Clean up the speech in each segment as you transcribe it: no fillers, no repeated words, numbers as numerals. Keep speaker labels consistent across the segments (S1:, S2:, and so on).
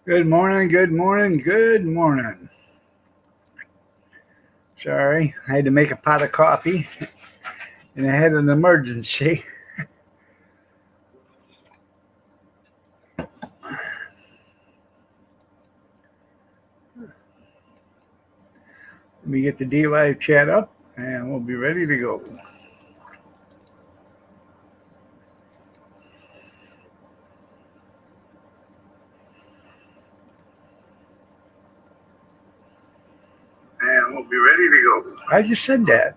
S1: Good morning, good morning, good morning. Sorry, I had to make a pot of coffee and I had an emergency. Let me get the D Live chat up and we'll be ready to go. And we'll be ready to go. I just said that.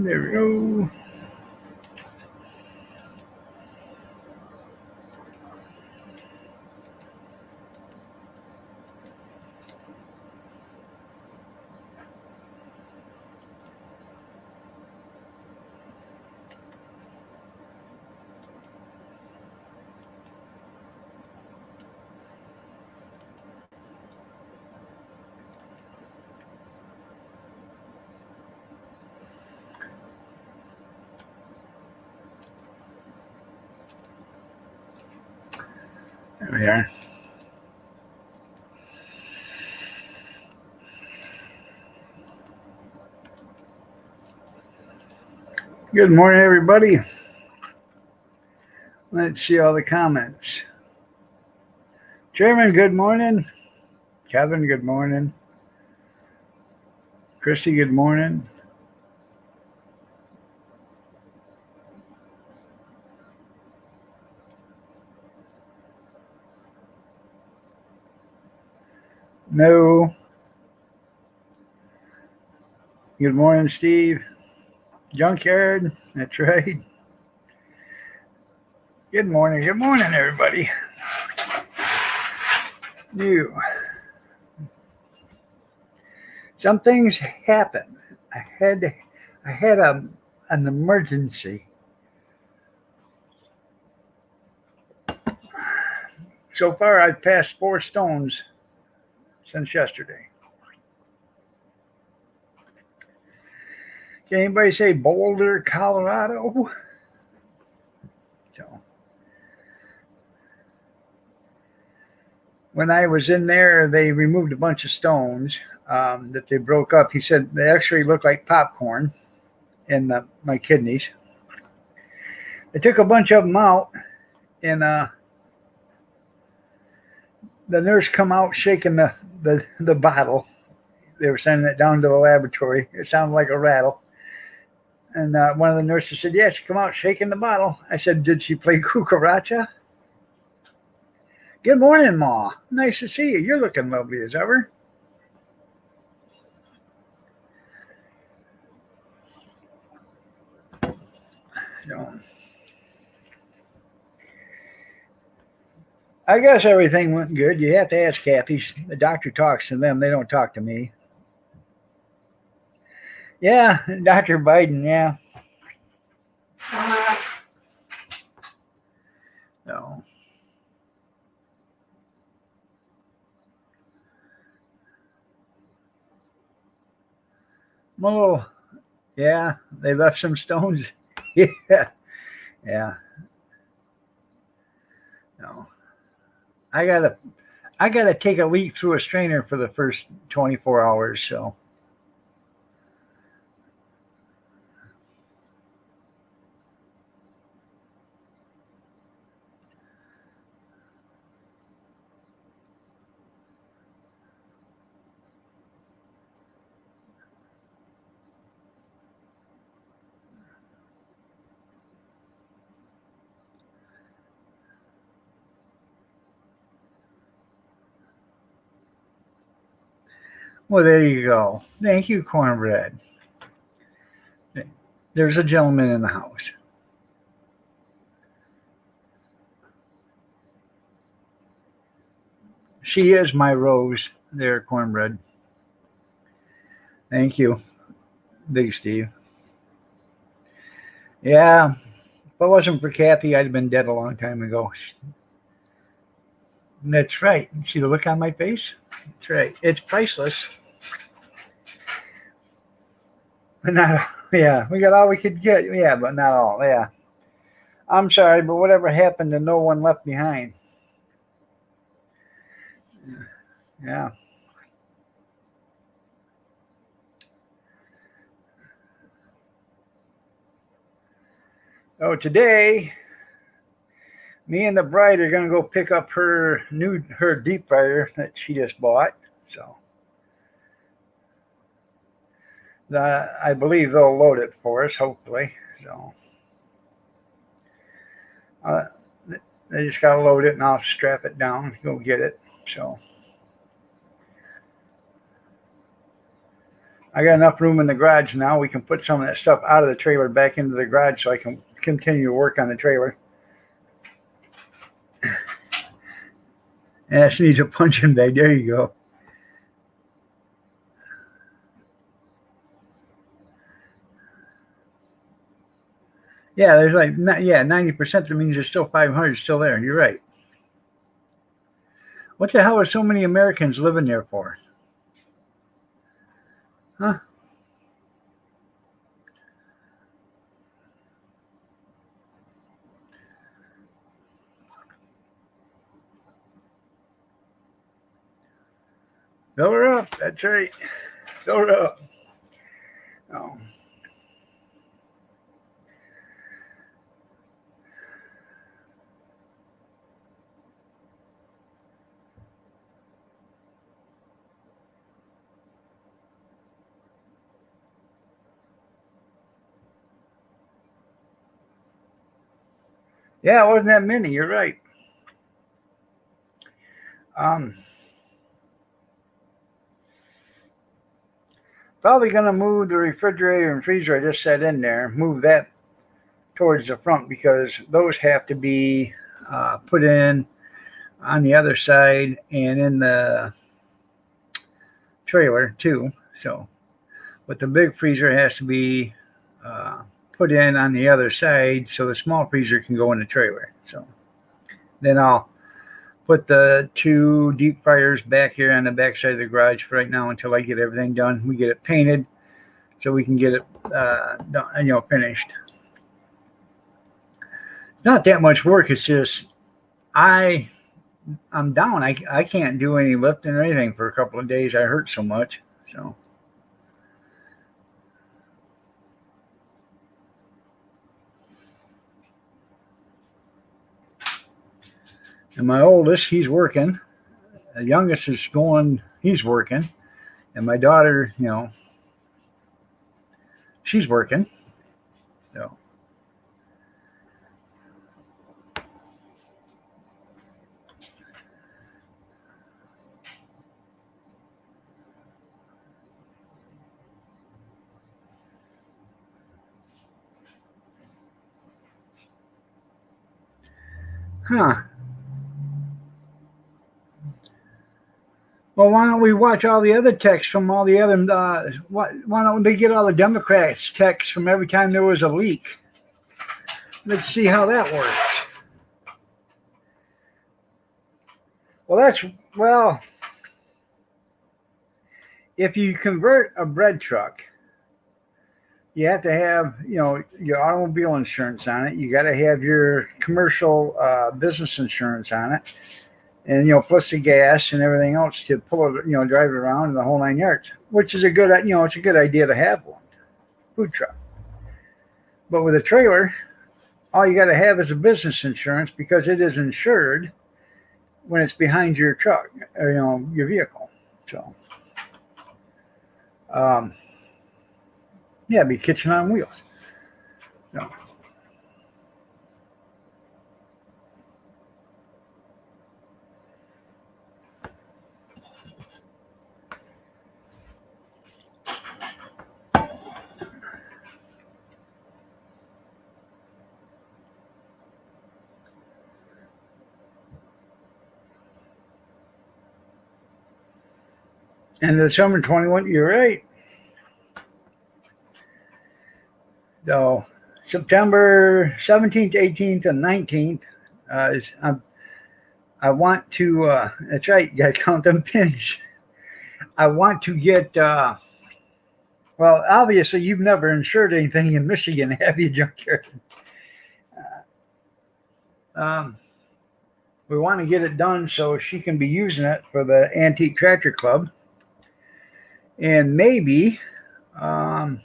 S1: There we go. There we are. Good morning, everybody. Let's see all the comments. Chairman, good morning. Kevin, good morning. Christy, good morning. No. Good morning, Steve. Junkyard, that's right. Good morning, everybody. You. Some things happen. I had I had an emergency. So far, I've passed 4 stones since yesterday. Can anybody say Boulder, Colorado? So when I was in there, they removed a bunch of stones that they broke up. He said they actually look like popcorn in my kidneys. They took a bunch of them out, and the nurse come out shaking the bottle. They were sending it down to the laboratory. It sounded like a rattle. And one of the nurses said, "Yeah, she come out shaking the bottle." I said, "Did she play cucaracha?" "Good morning, Ma. Nice to see you. You're looking lovely as ever." So, I guess everything went good. You have to ask Kathy. The doctor talks to them. They don't talk to me. Yeah, Dr. Biden, yeah. So, oh, yeah, they left some stones. Yeah, yeah. No, I gotta, I gotta take a leak through a strainer for the first 24 hours. So, well, there you go. Thank you, cornbread. There's a gentleman in the house. She is my rose. There, cornbread. Thank you, Big Steve. Yeah, if it wasn't for Kathy, I'd have been dead a long time ago. That's right. See the look on my face? That's right. It's priceless. But not, yeah, we got all we could get. Yeah, but not all. Yeah. I'm sorry, but whatever happened to no one left behind? Yeah. Oh, today, me and the bride are gonna go pick up her deep fryer that she just bought. So I believe they'll load it for us, hopefully. So uh, they just gotta load it, and I'll strap it down, go get it. So I got enough room in the garage now. We can put some of that stuff out of the trailer back into the garage, so I can continue to work on the trailer. Ash needs a punching bag. There you go. Yeah, there's like 90%. That means there's still 500 still there. You're right. What the hell are so many Americans living there for? Huh? Fill her up. That's right. Fill her up. Oh. Yeah, it wasn't that many. You're right. Um, Probably gonna move the refrigerator and freezer I just set in there. Move that towards the front because those have to be put in on the other side and in the trailer too. So, but the big freezer has to be uh, put in on the other side so the small freezer can go in the trailer. So then I'll put the two deep fryers back here on the back side of the garage for right now until I get everything done. We get it painted so we can get it done, finished. Not that much work. It's just I I'm down. I can't do any lifting or anything for a couple of days. I hurt so much. So and my oldest, he's working. The youngest is going. He's working, and my daughter, she's working. So, huh? Well, why don't we watch all the other texts from all the other? Why don't they get all the Democrats' texts from every time there was a leak? Let's see how that works. Well, well. If you convert a bread truck, you have to have your automobile insurance on it. You got to have your commercial business insurance on it, and plus the gas and everything else to pull it, drive it around in the whole 9 yards. Which is a good, it's a good idea to have one food truck. But with a trailer, all you got to have is a business insurance because it is insured when it's behind your truck or your vehicle. So, um, yeah, it'd be kitchen on wheels. So, and the summer 21, you're right. So September 17th, 18th, and 19th. I want to, that's right, you got to count them pennies. I want to get, well, obviously, you've never insured anything in Michigan, have you, Junkyard? Um, we want to get it done so she can be using it for the Antique Tractor Club. And maybe um,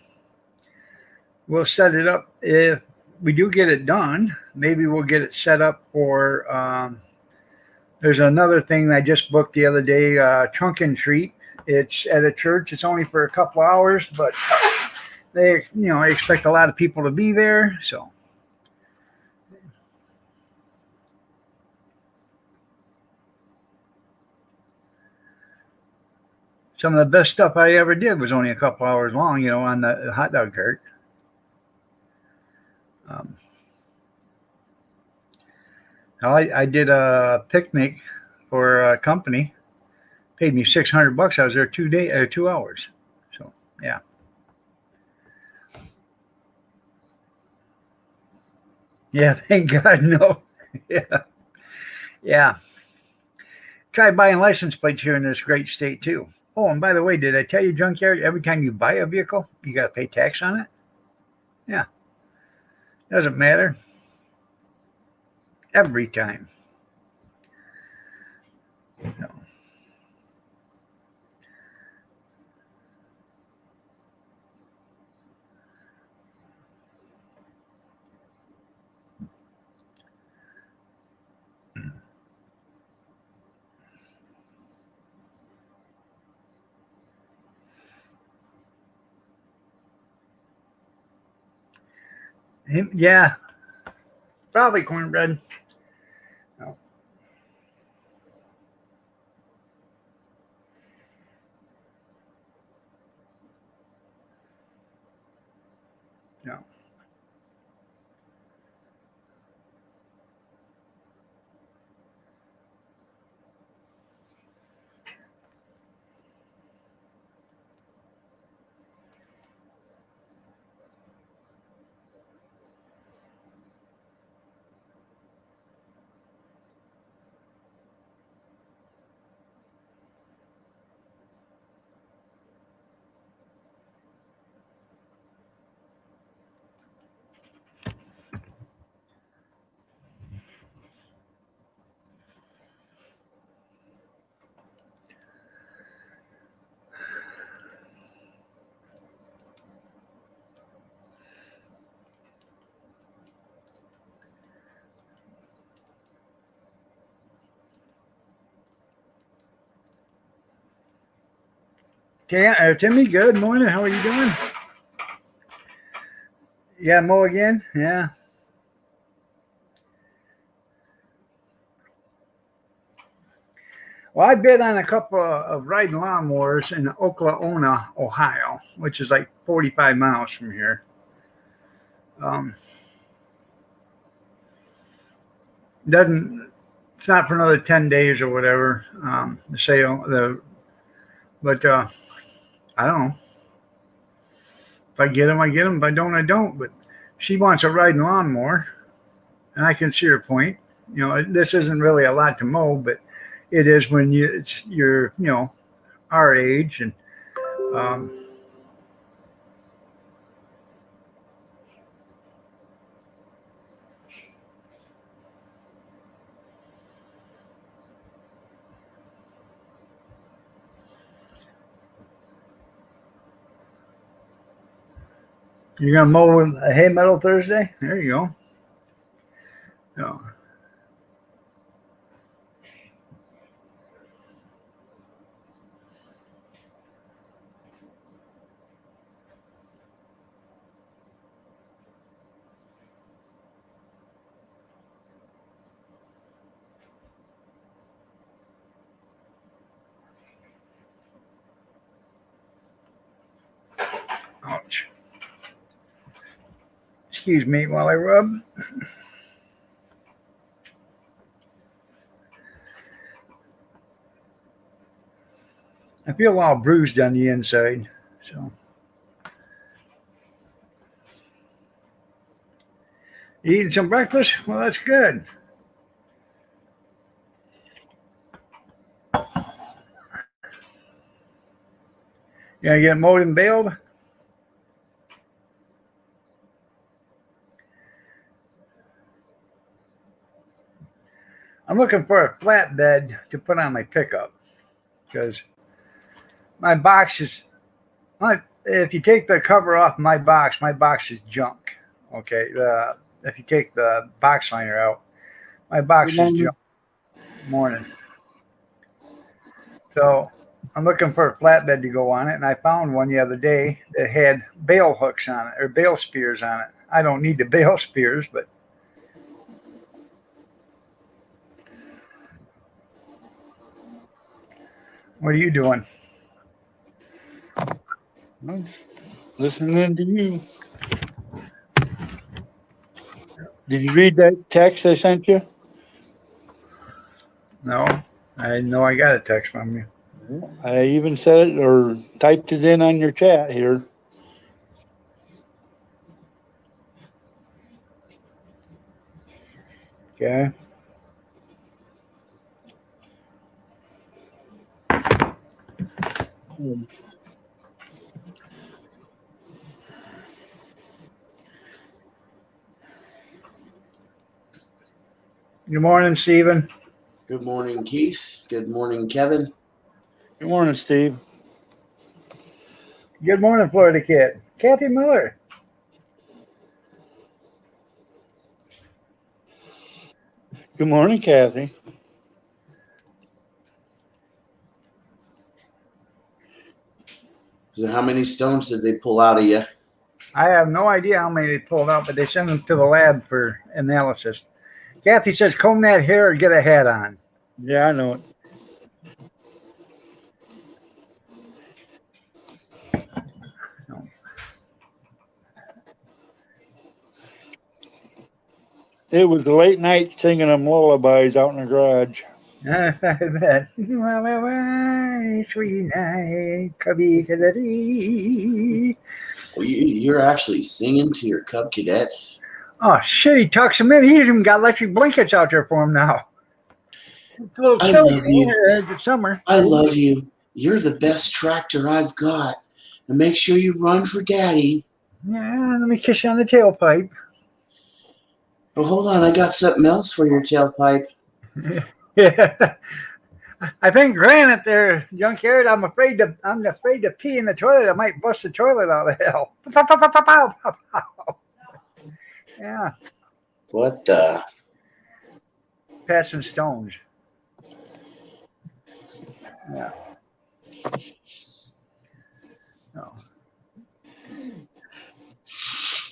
S1: we'll set it up if we do get it done. Maybe we'll get it set up for. There's another thing I just booked the other day, trunk and treat. It's at a church. It's only for a couple hours, but they, expect a lot of people to be there. So some of the best stuff I ever did was only a couple hours long, on the hot dog cart. Um, I did a picnic for a company. Paid me $600. I was there 2 hours. So yeah. Yeah, thank God, no. Yeah, yeah. Try buying license plates here in this great state too. Oh, and by the way, did I tell you, Junkyard? Every time you buy a vehicle, you got to pay tax on it. Yeah, doesn't matter. Every time. So, yeah, probably cornbread. No, no. Timmy, good morning. How are you doing? Yeah, mow again. Yeah. Well, I bid on a couple of riding lawnmowers in Oklahoma, Ohio, which is like 45 miles from here. Um, doesn't It's not for another 10 days or whatever. The sale, but I don't know. If I get them, I get them. If I don't, I don't. But she wants a riding lawnmower, and I can see her point. This isn't really a lot to mow, but it is when you're our age, and um, you're gonna mow a hay meadow Thursday. There you go. Oh, ouch. Excuse me while I rub. I feel all bruised on the inside. So You eating some breakfast? Well, that's good. You gonna get mowed and baled? I'm looking for a flatbed to put on my pickup because my box is. If you take the cover off my box is junk. Okay, if you take the box liner out, my box is junk. Morning. So I'm looking for a flatbed to go on it, and I found one the other day that had bale hooks on it or bale spears on it. I don't need the bale spears, but what are you doing?
S2: I'm listening to you. Did you read that text I sent you?
S1: No, I know I got a text from you.
S2: I even said it or typed it in on your chat here.
S1: Okay. Good morning, Stephen.
S3: Good morning, Keith. Good morning, Kevin.
S2: Good morning, Steve.
S1: Good morning, Florida Kid. Kathy Miller.
S2: Good morning, Kathy.
S3: So how many stones did they pull out of you?
S1: I have no idea how many they pulled out, but they sent them to the lab for analysis. Kathy says, comb that hair or get a hat on.
S2: Yeah, I know it.
S1: No.
S2: It was a late night singing them lullabies out in the garage.
S1: I bet. Sweet night, kabhi kadari.
S3: Well, you're actually singing to your Cub Cadets.
S1: Oh, shit, he tucks them in. He's even got electric blankets out there for him now. It's a little
S3: I
S1: chilly
S3: love you.
S1: in summer.
S3: I love you. You're the best tractor I've got. And make sure you run for Daddy.
S1: Yeah, let me kiss you on the tailpipe.
S3: Oh, hold on. I got something else for your tailpipe.
S1: Yeah. I think granite there, junkyard. I'm afraid to pee in the toilet. I might bust the toilet out of hell. Yeah,
S3: What the?
S1: passing stones. Yeah. No.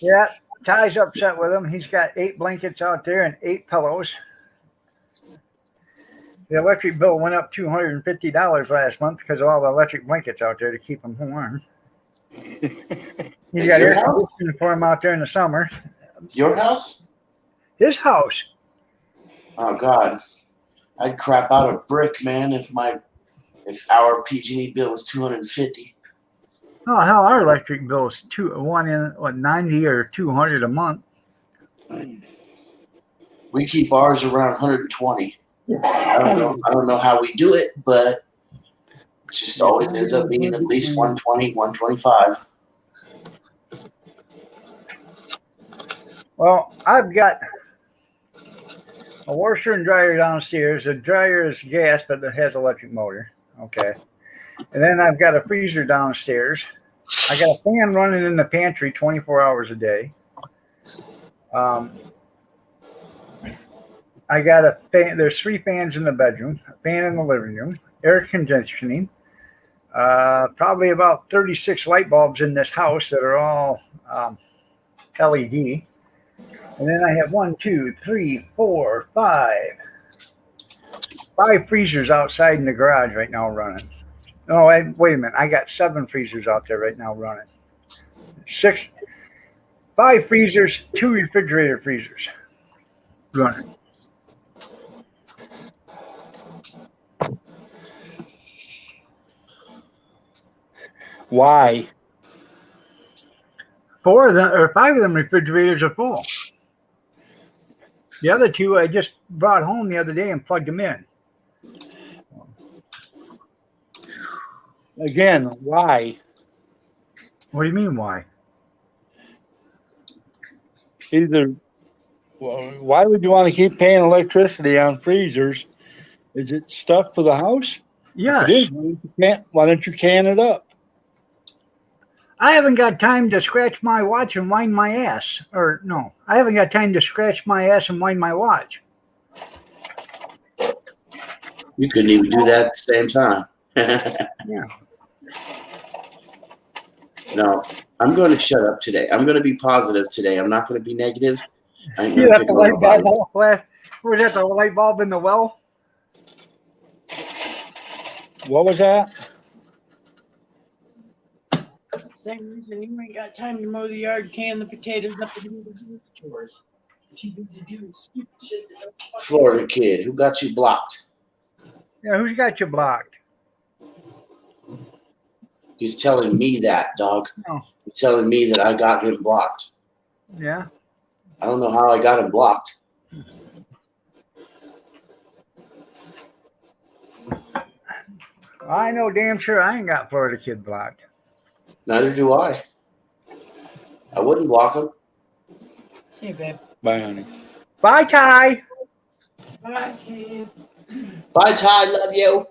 S1: Yeah, Ty's upset with him. He's got 8 blankets out there and 8 pillows. The electric bill went up $250 last month because of all the electric blankets out there to keep him warm. He's got air conditioning for him out there in the summer.
S3: Your house?
S1: His house.
S3: Oh, God. I'd crap out a brick, man, if our PG&E bill was $250.
S1: Oh hell, our electric bill is 90 or 200 a month.
S3: We keep ours around 120. I don't know how we do it, but it just always ends up being at least 120, 125.
S1: Well, I've got a washer and dryer downstairs. The dryer is gas, but it has electric motor. Okay. And then I've got a freezer downstairs. I got a fan running in the pantry 24 hours a day. I got a fan. There's 3 fans in the bedroom, a fan in the living room, air conditioning, probably about 36 light bulbs in this house that are all LED. And then I have 1, 2, 3, 4, 5 freezers outside in the garage right now running. No, wait a minute. I got 7 freezers out there right now running. 5 freezers, 2 refrigerator freezers running.
S2: Why?
S1: 4 of them or 5 of them refrigerators are full. The other two I just brought home the other day and plugged them in.
S2: Again, why?
S1: What do you mean, why?
S2: Either, well, why would you want to keep paying electricity on freezers? Is it stuff for the house?
S1: Yes.
S2: If it is, why don't you can it up?
S1: I haven't got time to scratch my watch and wind my ass. Or, no, I haven't got time to scratch my ass and wind my watch.
S3: You couldn't even do that at the same time.
S1: Yeah.
S3: No, I'm going to shut up today. I'm going to be positive today. I'm not going to be negative. I ain't
S1: You
S3: going to
S1: left
S3: pick
S1: the
S3: on
S1: light
S3: nobody.
S1: bulb off. Was that the light bulb in the well?
S2: What was that?
S4: Same reason you ain't got time to mow the yard, can the potatoes up, and do the chores. Too busy doing stupid shit that don't fucking
S3: Florida kid, who got you blocked?
S1: Yeah, who's got you blocked?
S3: He's telling me that, dog.
S1: Oh.
S3: He's telling me that I got him blocked.
S1: Yeah.
S3: I don't know how I got him blocked.
S1: I know damn sure I ain't got Florida kid blocked.
S3: Neither do I. I wouldn't block him.
S4: See, babe.
S2: Bye, honey.
S1: Bye, Ty.
S4: Bye, kid.
S3: Bye, Ty. Love you.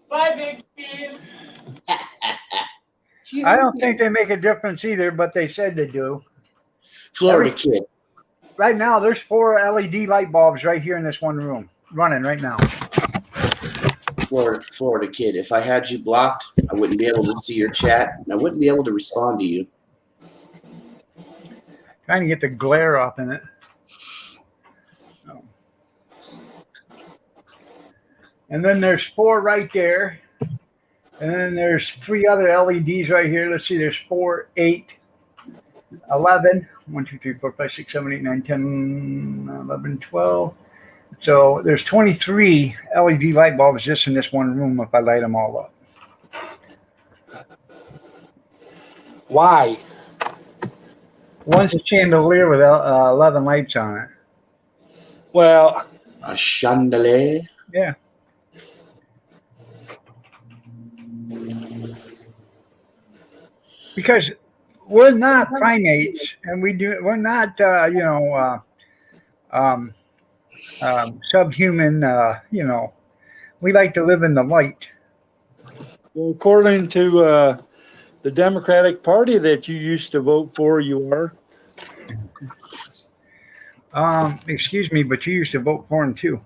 S4: Bye, big kid.
S1: I don't think they make a difference either, but they said they do.
S3: Florida kid.
S1: Right now, there's 4 LED light bulbs right here in this one room, running right now.
S3: Florida kid. If I had you blocked, I wouldn't be able to see your chat, and I wouldn't be able to respond to you.
S1: Trying to get the glare off in it. And then there's 4 right there. And then there's 3 other LEDs right here. Let's see, there's 4, 8, 11. 1, 2, 3, 4, 5, 6, 7, 8, 9, 10, 11, 12. So there's 23 LED light bulbs just in this one room if I light them all up.
S2: Why?
S1: One's a chandelier with 11 lights on it.
S2: Well,
S3: A chandelier.
S1: Yeah. Because we're not primates, and we're not subhuman. We like to live in the light.
S2: well, according to the Democratic Party that you used to vote for, you are.
S1: Excuse me, but you used to vote for him too.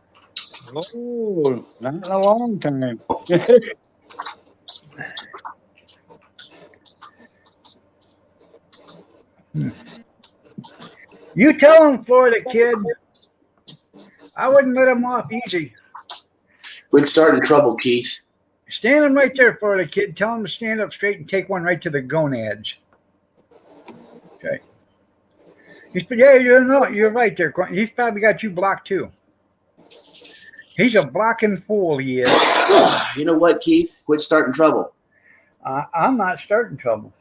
S2: Oh, not in a long time.
S1: You tell him, Florida kid. I wouldn't let him off easy.
S3: We'd start in trouble, Keith.
S1: Stand him right there, Florida kid. Tell him to stand up straight and take one right to the gonads. Okay. You're right there. He's probably got you blocked too. He's a blocking fool, he is.
S3: You know what, Keith? Quit starting trouble.
S1: I'm not starting trouble.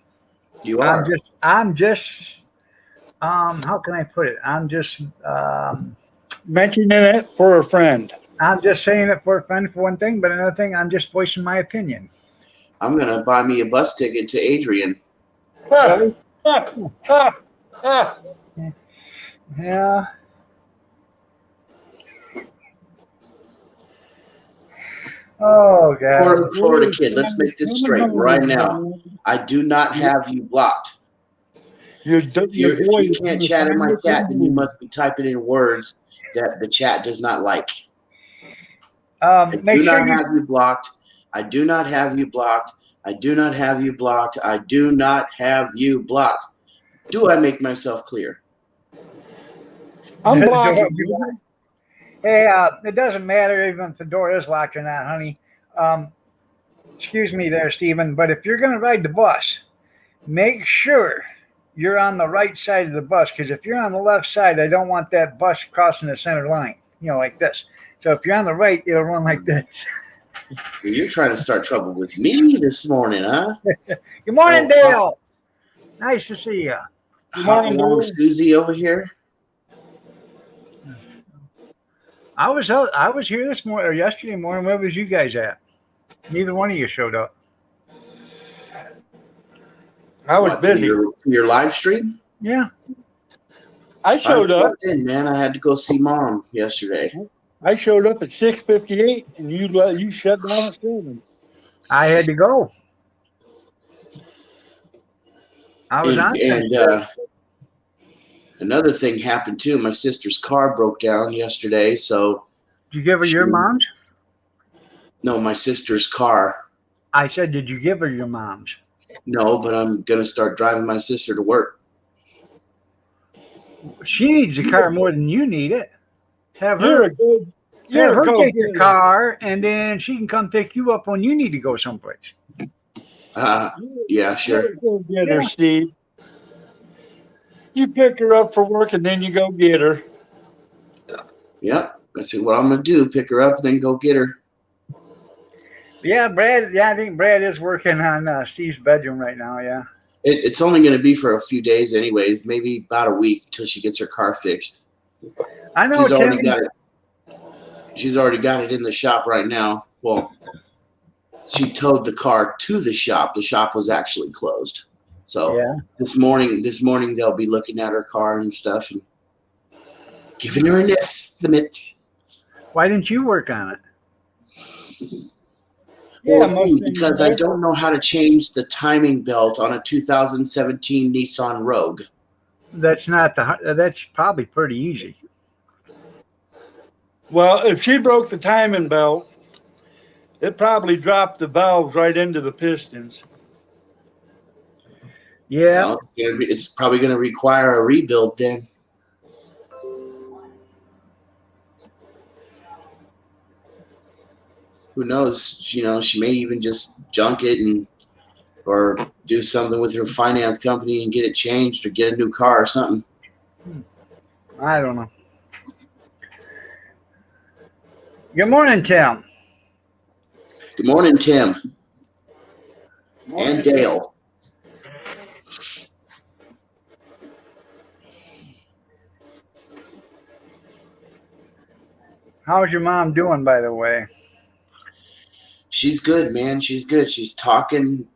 S3: You are.
S1: I'm just how can I put it? I'm just
S2: Mentioning it for a friend.
S1: I'm just saying it for a friend for one thing, but another thing, I'm just voicing my opinion.
S3: I'm going to buy me a bus ticket to Adrian.
S2: Ah, ah, ah, ah.
S1: Yeah. Oh God.
S3: Florida kid, let's make this straight right now. I do not have you blocked. If you can't chat in my chat, then you must be typing in words that the chat does not like. I do not have you blocked. I do not have you blocked. I do not have you blocked. I do not have you blocked. Do I make myself clear?
S2: I'm blocking.
S1: Hey, it doesn't matter even if the door is locked or not, honey. Excuse me there, Stephen, but if you're going to ride the bus, make sure you're on the right side of the bus, because if you're on the left side, I don't want that bus crossing the center line, like this. So if you're on the right, it'll run like this.
S3: You're trying to start trouble with me this morning, huh?
S1: Good morning, Dale. Nice to see you.
S3: Hot Susie over here.
S1: I was here this morning or yesterday morning. Where was you guys at? Neither one of you showed up.
S2: I was
S3: What,
S2: busy.
S3: To your live stream?
S1: Yeah.
S2: I showed up.
S3: Man. I had to go see Mom yesterday.
S2: I showed up at 6:58, and you shut down at 7.
S1: I had to go. I was on.
S3: And another thing happened too. My sister's car broke down yesterday, so.
S1: Did you give her your mom's?
S3: No, my sister's car.
S1: I said, did you give her your mom's?
S3: No, but I'm gonna start driving my sister to work.
S1: She needs the car more than you need it. Have
S2: You're
S1: her,
S2: a good.
S1: have
S2: You're
S1: her
S2: a go
S1: take your car, and then she can come pick you up when you need to go someplace.
S3: Yeah, sure.
S2: You're a go getter,
S1: Yeah.
S2: Steve. You pick her up for work, and then you go get her.
S3: Yep. That's what I'm gonna do. Pick her up, then go get her.
S1: Yeah, Brad. Yeah, I think Brad is working on Steve's bedroom right now. Yeah.
S3: It's only gonna be for a few days, anyways. Maybe about a week until she gets her car fixed.
S1: I know.
S3: She's already
S1: Tim,
S3: got it. She's already got it in the shop right now. Well, she towed the car to the shop. The shop was actually closed. So
S1: Yeah.
S3: this morning they'll be looking at her car and stuff and giving her an estimate.
S1: Why didn't you work on it?
S2: Yeah,
S3: Because I don't know how to change the timing belt on a 2017 Nissan Rogue.
S1: That's not the. That's probably pretty easy.
S2: Well, if she broke the timing belt, it probably dropped the valves right into the pistons.
S1: Yeah.
S3: It's probably going to require a rebuild then. Who knows? She may even just junk it or do something with her finance company and get it changed or get a new car or something.
S1: I don't know. Good morning, Tim.
S3: Good morning, Tim. And Dale.
S1: How's your mom doing, by the way?
S3: She's good, man. She's good. She's talking.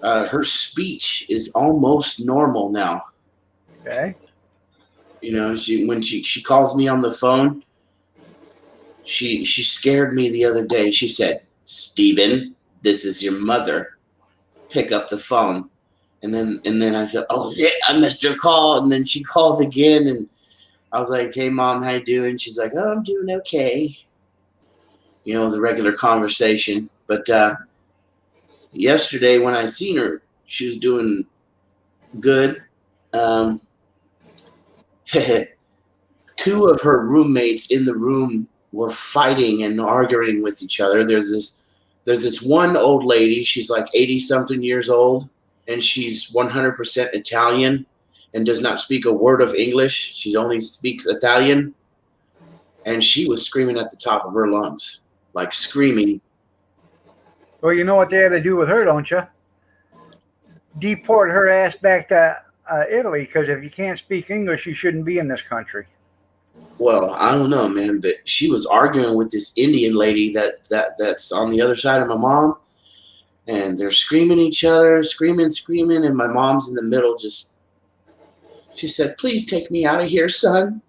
S3: Her speech is almost normal now.
S1: Okay.
S3: When she calls me on the phone, she scared me the other day. She said, "Stephen, this is your mother. Pick up the phone." And then I said, "Oh yeah, I missed her call." And then she called again, and I was like, "Hey mom, how you doing?" She's like, "Oh, I'm doing okay." The regular conversation. But yesterday when I seen her, she was doing good. Two of her roommates in the room were fighting and arguing with each other. There's this one old lady. She's like 80-something years old, and she's 100% Italian and does not speak a word of English. She only speaks Italian. And she was screaming at the top of her lungs, like screaming.
S1: Well, you know what they had to do with her, don't you? Deport her ass back to Italy, because if you can't speak English, you shouldn't be in this country.
S3: Well, I don't know, man, but she was arguing with this Indian lady that's on the other side of my mom, and they're screaming at each other, screaming, and my mom's in the middle just, she said, "Please take me out of here, son."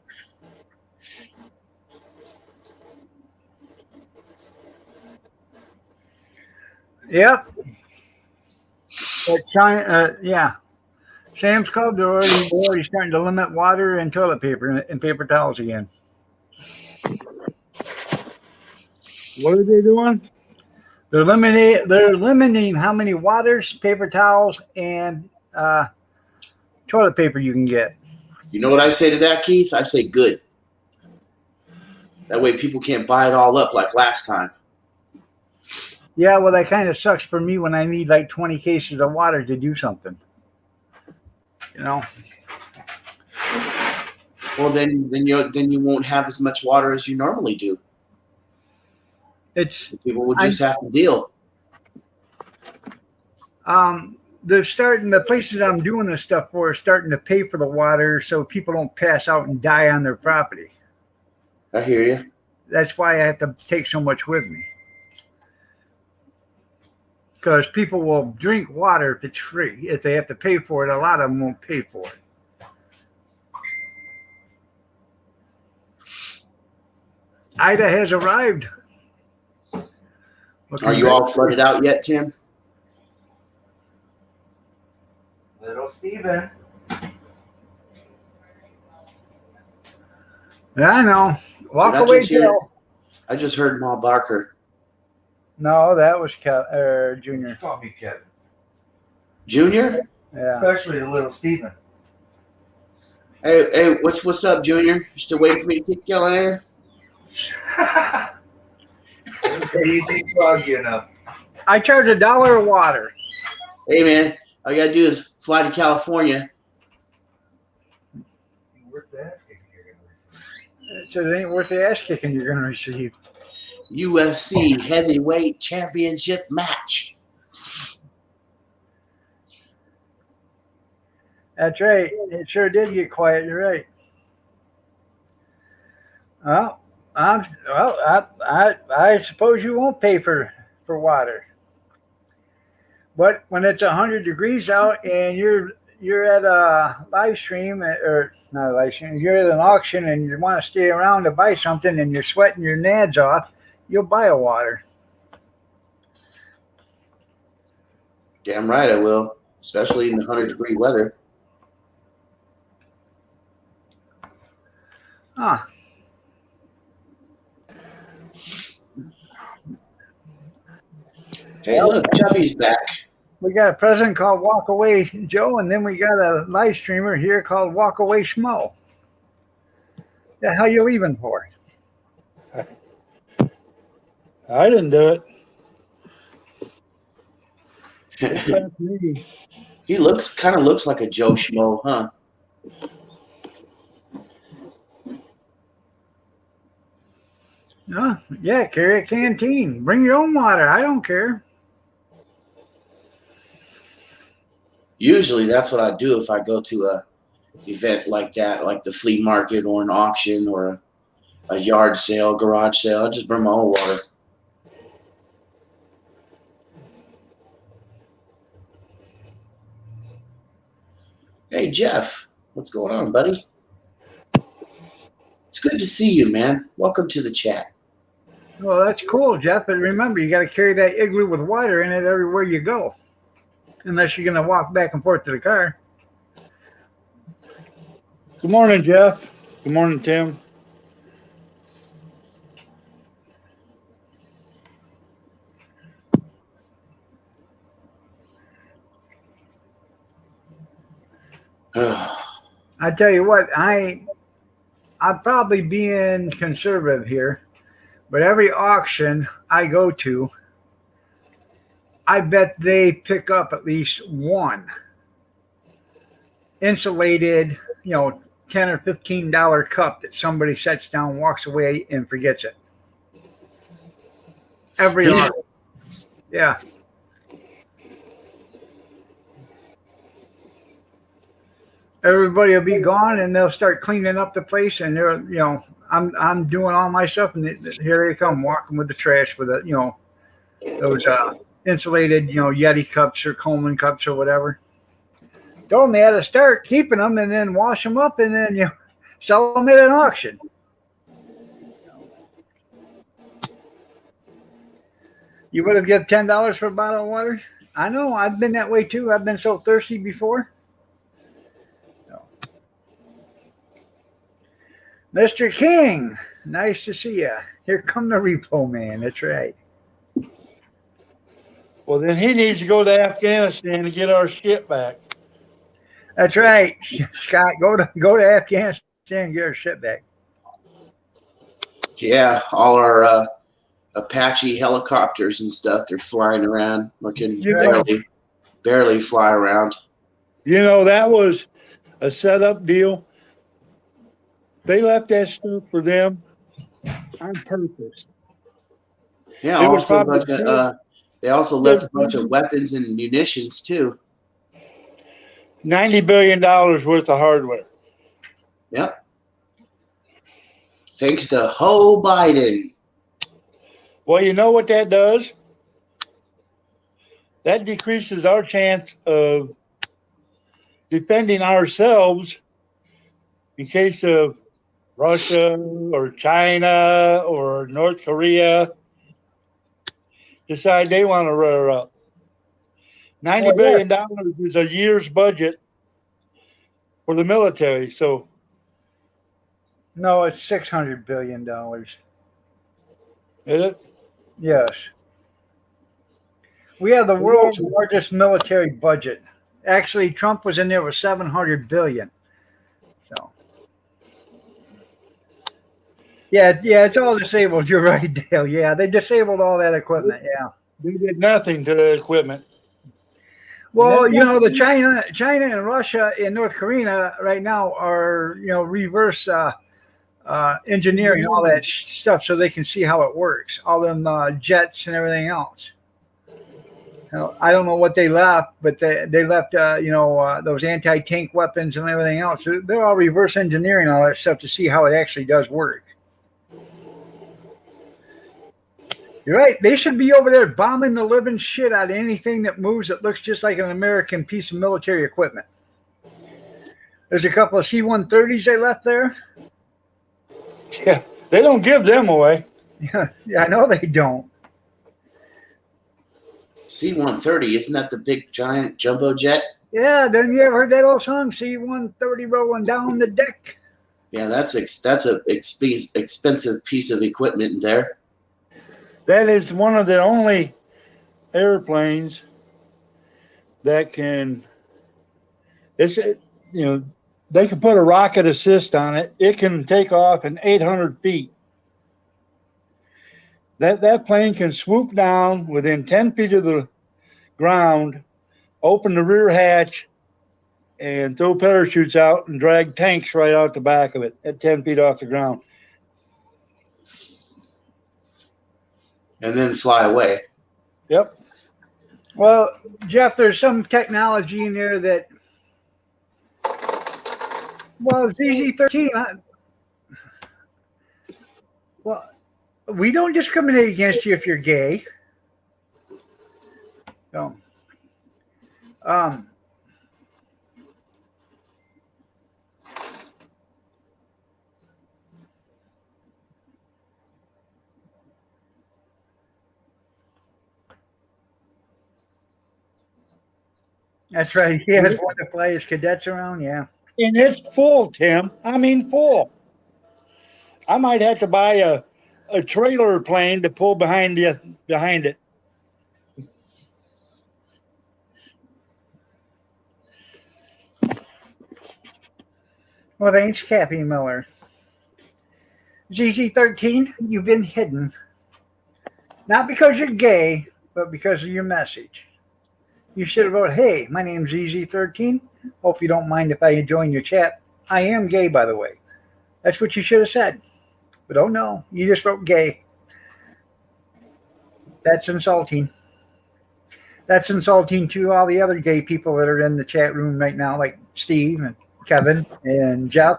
S1: Yep. Yeah. Sam's Club, they're already starting to limit water and toilet paper and paper towels again.
S2: What are they doing?
S1: They're limiting how many waters, paper towels, and toilet paper you can get.
S3: You know what I say to that, Keith? I say good. That way people can't buy it all up like last time.
S1: Yeah, well, that kind of sucks for me when I need like 20 cases of water to do something.
S3: Well, then you won't have as much water as you normally do. People would just have to deal.
S1: The places I'm doing this stuff for are starting to pay for the water so people don't pass out and die on their property.
S3: I hear you.
S1: That's why I have to take so much with me. Because people will drink water if it's free. If they have to pay for it, a lot of them won't pay for it. Ida has arrived.
S3: Are you all flooded out yet, Tim?
S5: Little Steven.
S1: Yeah, I know. Walk
S3: Did I
S1: away,
S3: just hear-
S1: Joe.
S3: I just heard Ma Barker.
S1: No, that was Junior.
S5: Call me Kevin.
S3: Junior?
S1: Yeah.
S5: Especially the little Steven.
S3: Hey, what's up, Junior? You still waiting for me to kick your ass?
S5: Easy plug, you know.
S1: I charge $1 a water.
S3: Hey, man, all you gotta do is fly to California.
S5: Worth the ass kicking you're gonna receive.
S1: So it ain't worth the ass kicking you're going to receive.
S3: UFC heavyweight championship match.
S1: That's right. It sure did get quiet. You're right. Well, I suppose you won't pay for water. But when it's 100 degrees out and you're at a live stream or not a live stream, you're at an auction and you want to stay around to buy something and you're sweating your nads off, you'll buy a water.
S3: Damn right I will, especially in the 100-degree weather.
S1: Huh.
S3: Hey, look, Chubby's back.
S1: We got a president called Walk Away Joe, and then we got a live streamer here called Walk Away Schmo. The hell you leaving for?
S2: I didn't do it. That's me.
S3: He kind of looks like a Joe Schmo, huh?
S1: Yeah, carry a canteen. Bring your own water. I don't care.
S3: Usually that's what I do if I go to a event like that, like the flea market or an auction or a yard sale, garage sale. I just bring my own water. Hey, Jeff, what's going on, buddy? It's good to see you, man. Welcome to the chat.
S1: Well, that's cool, Jeff. But remember, you got to carry that igloo with water in it everywhere you go. Unless you're going to walk back and forth to the car.
S2: Good morning, Jeff. Good morning, Tim.
S1: I tell you what, I'm probably being conservative here, but every auction I go to, I bet they pick up at least one insulated, $10 or $15 cup that somebody sets down, walks away, and forgets it. Every auction. Yeah. Everybody will be gone, and they'll start cleaning up the place. And they're, I'm doing all my stuff, and here they come walking with the trash with those insulated, Yeti cups or Coleman cups or whatever. Told them they had to start keeping them and then wash them up and then sell them at an auction. You would have given $10 for a bottle of water? I know. I've been that way too. I've been so thirsty before. Mr. King, nice to see you. Here come the repo man. That's right.
S2: Well, then he needs to go to Afghanistan to get our shit back.
S1: That's right, Scott. Go to Afghanistan and get our shit back.
S3: Yeah, all our Apache helicopters and stuff, they're flying around. We can barely fly around.
S2: That was a setup deal. They left that stuff for them on purpose.
S3: Yeah, they also left a bunch of weapons and munitions too.
S2: $90 billion worth of hardware.
S3: Yep. Thanks to Ho Biden.
S2: Well, you know what that does? That decreases our chance of defending ourselves in case of Russia or China or North Korea decide they want to rear up. $90 billion is a year's budget for the military. So
S1: No, it's $600 billion.
S2: is it?
S1: Yes. We have the world's largest military budget. Actually, Trump was in there with $700 billion. So, yeah, it's all disabled. You're right, Dale. Yeah, they disabled all that equipment. Yeah.
S2: They did nothing to the equipment.
S1: Well, you know, the China and Russia and North Korea right now are, you know, reverse engineering all that stuff so they can see how it works. All them jets and everything else. I don't know what they left, but they left, those anti-tank weapons and everything else. They're all reverse engineering all that stuff to see how it actually does work. You're right. They should be over there bombing the living shit out of anything that moves that looks just like an American piece of military equipment. There's a couple of C-130s they left there.
S2: Yeah, they don't give them away.
S1: Yeah, I know they don't.
S3: C-130, isn't that the big giant jumbo jet?
S1: Yeah, didn't you ever heard that old song, C-130 rolling down the deck?
S3: Yeah, that's a expensive piece of equipment there.
S2: That is one of the only airplanes that can, they can put a rocket assist on it. It can take off in 800 feet. That plane can swoop down within 10 feet of the ground, open the rear hatch, and throw parachutes out and drag tanks right out the back of it at 10 feet off the ground.
S3: And then fly away.
S2: Yep.
S1: Well, Jeff, there's some technology in there that, well, ZZ-13, well, we don't discriminate against you if you're gay. So, that's right. He has one to fly his cadets around. Yeah.
S2: And it's full, Tim. I mean, full. I might have to buy a trailer plane to pull behind it.
S1: Well, thanks, Kathy Miller. ZZ-13, you've been hidden. Not because you're gay, but because of your message. You should have wrote, hey, my name's ZZ-13. Hope you don't mind if I join your chat. I am gay, by the way. That's what you should have said. But oh no, you just wrote gay. That's insulting. That's insulting to all the other gay people that are in the chat room right now, like Steve and Kevin and Jeff.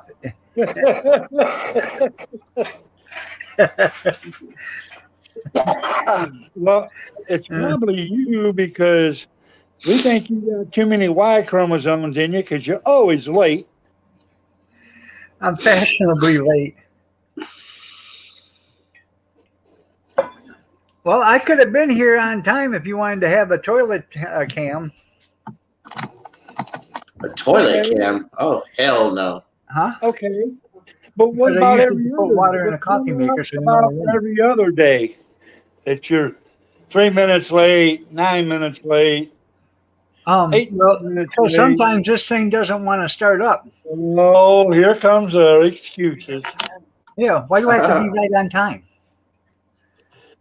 S2: Well, it's probably you because we think you got too many Y chromosomes in you because you're always late.
S1: I'm fashionably late. Well, I could have been here on time if you wanted to have a toilet cam.
S3: A toilet cam? Oh, hell no.
S1: Huh?
S2: Okay. But what
S1: Because
S2: about
S1: I usually
S2: every
S1: put
S2: other,
S1: water in a coffee maker so you know
S2: about
S1: when.
S2: every other day that you're 3 minutes late, 9 minutes late? 8
S1: Well,
S2: minutes
S1: so
S2: late?
S1: sometimes this thing doesn't want to start up.
S2: Oh, here comes our excuses.
S1: Yeah, why do I have to be right on time?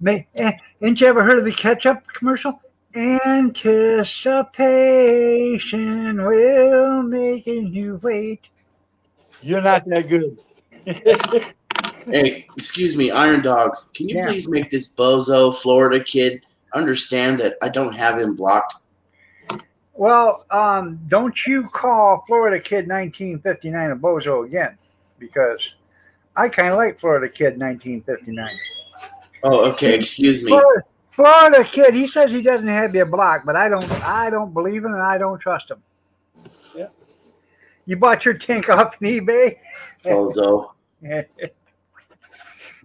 S1: Ain't you ever heard of the ketchup commercial? Anticipation will make you wait.
S2: You're not that good.
S3: Hey, excuse me, Iron Dog. Can you
S1: Yeah.
S3: please make this bozo Florida kid understand that I don't have him blocked?
S1: Well, don't you call Florida Kid 1959 a bozo again, because I kind of like Florida Kid 1959.
S3: Oh, okay. Excuse me.
S1: Florida Kid. He says he doesn't have you blocked, but I don't believe him and I don't trust him.
S2: Yeah.
S1: You bought your tank off on eBay?
S3: Bozo.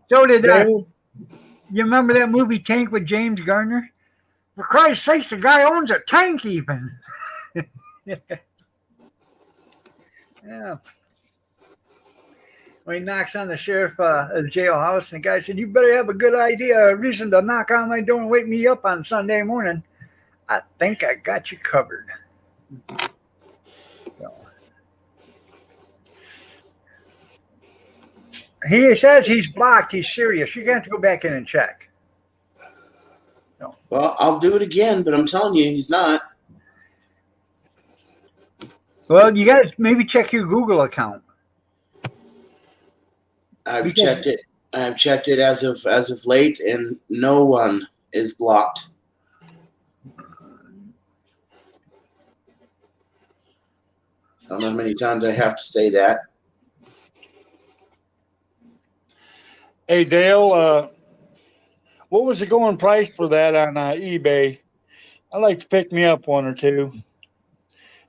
S1: So did
S2: Dale,
S1: you remember that movie Tank with James Garner? For Christ's sakes, the guy owns a tank even. Yeah. When he knocks on the sheriff of the jailhouse, and the guy said, "You better have a good idea, a reason to knock on my door and wake me up on Sunday morning." I think I got you covered. So. He says he's blocked. He's serious. You're going to have to go back in and check. So.
S3: Well, I'll do it again, but I'm telling you, he's not.
S1: Well, you got to maybe check your Google account.
S3: I've checked it. I've checked it as of late, and no one is blocked. I don't know how many times I have to say that.
S2: hey Dale, what was the going price for that on eBay? I'd like to pick me up one or two,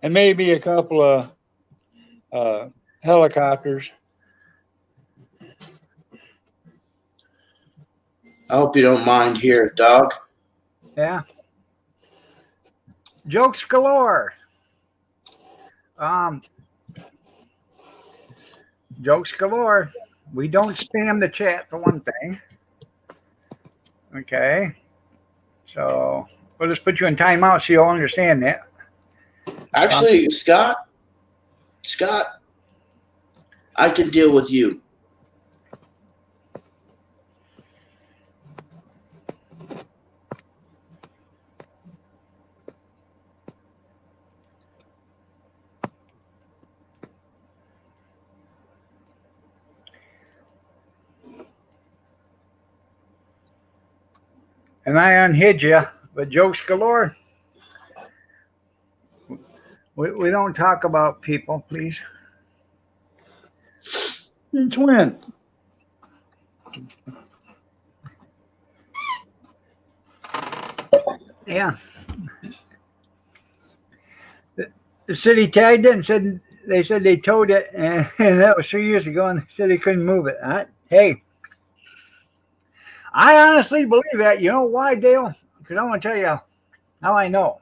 S2: and maybe a couple of helicopters.
S3: I hope you don't mind here, dog.
S1: Yeah. Jokes galore. Jokes galore. We don't spam the chat for one thing. Okay. So we'll just put you in timeout so you'll understand that.
S3: Actually, Scott, I can deal with you.
S1: And I unhid you, but jokes galore. We don't talk about people, please.
S2: Since when?
S1: Yeah. The city tagged it and said they towed it, and that was 3 years ago, and they said they couldn't move it. Hey, I honestly believe that. You know why, Dale? Because I want to tell you how I know.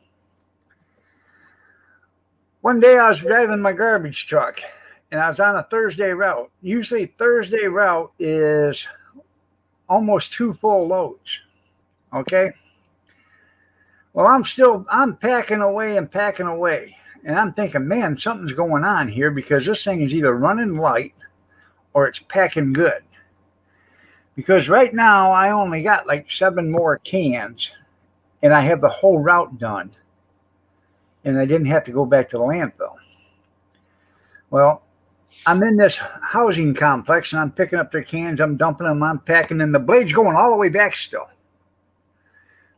S1: One day I was driving my garbage truck, and I was on a Thursday route. Usually Thursday route is almost 2 full loads. Okay? Well, I'm packing away and packing away. And I'm thinking, man, something's going on here because this thing is either running light or it's packing good. Because right now I only got like 7 more cans and I have the whole route done. And I didn't have to go back to the landfill. Well, I'm in this housing complex and I'm picking up their cans, I'm dumping them, I'm packing, and the blade's going all the way back still.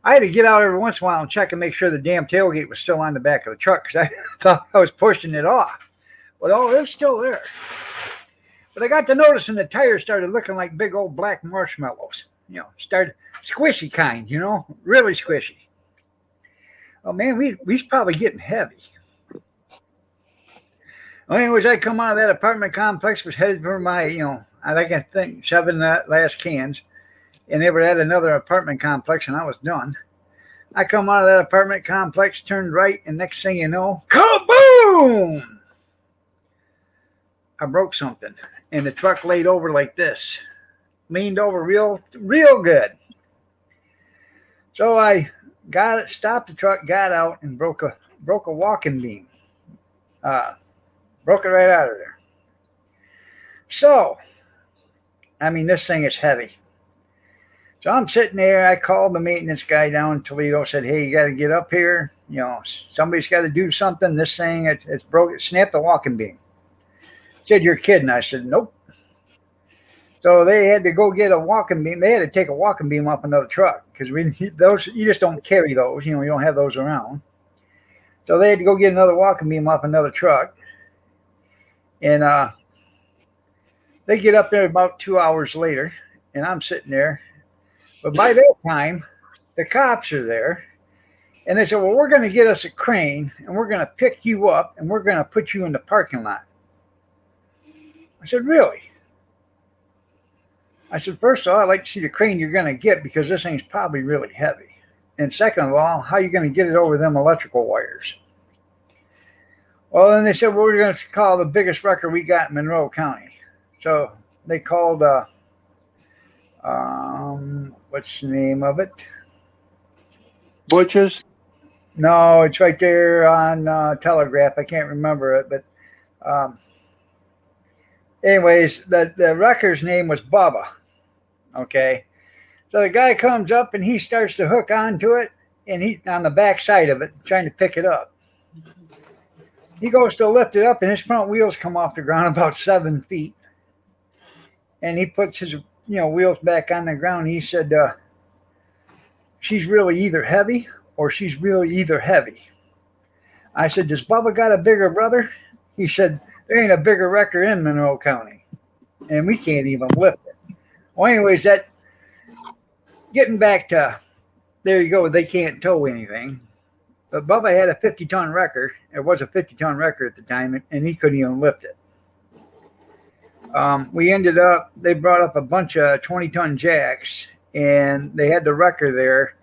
S1: I had to get out every once in a while and check and make sure the damn tailgate was still on the back of the truck because I thought I was pushing it off. But oh, it's still there. But I got to noticing the tires started looking like big old black marshmallows. You know, started squishy kind, you know, really squishy. Oh man, we's probably getting heavy. Well, anyways, I come out of that apartment complex, was headed for my, I think 7 last cans. And they were at another apartment complex, and I was done. I come out of that apartment complex, turned right, and next thing you know, kaboom! I broke something, and the truck laid over like this. Leaned over real good. So I got it, stopped the truck, got out, and broke a walking beam. Broke it right out of there. So, I mean, this thing is heavy. So I'm sitting there. I called the maintenance guy down in Toledo. Said, "Hey, you got to get up here. You know, somebody's got to do something. This thing, it's broke. It snapped the walking beam." He said, "You're kidding." I said, "Nope." So they had to go get a walking beam. They had to take a walking beam off another truck because those you just don't carry those. You know, you don't have those around. So they had to go get another walking beam off another truck. And They get up there about 2 hours later, and I'm sitting there. But by that time, the cops are there, and they said, "Well, we're going to get us a crane, and we're going to pick you up, and we're going to put you in the parking lot." I said, "Really?" I said, "First of all, I'd like to see the crane you're going to get because this thing's probably really heavy. And second of all, how are you going to get it over them electrical wires?" Well, then they said, "Well, we're going to call the biggest wrecker we got in Monroe County." So they called, what's the name of it?
S2: Butch's.
S1: No, it's right there on Telegraph. I can't remember it, but anyways, the wrecker's name was Bubba. Okay, so the guy comes up and he starts to hook onto it, and he's on the back side of it trying to pick it up. He goes to lift it up, and his front wheels come off the ground about 7 feet, and he puts his wheels back on the ground. He said, "She's really either heavy or she's really either heavy." I said, "Does Bubba got a bigger brother?" He said, "There ain't a bigger wrecker in Monroe County, and we can't even lift it." Well, anyways, that getting back to there you go. They can't tow anything, but Bubba had a 50-ton wrecker. It was a 50-ton wrecker at the time, and he couldn't even lift it. They brought up a bunch of 20-ton jacks, and they had the wrecker there,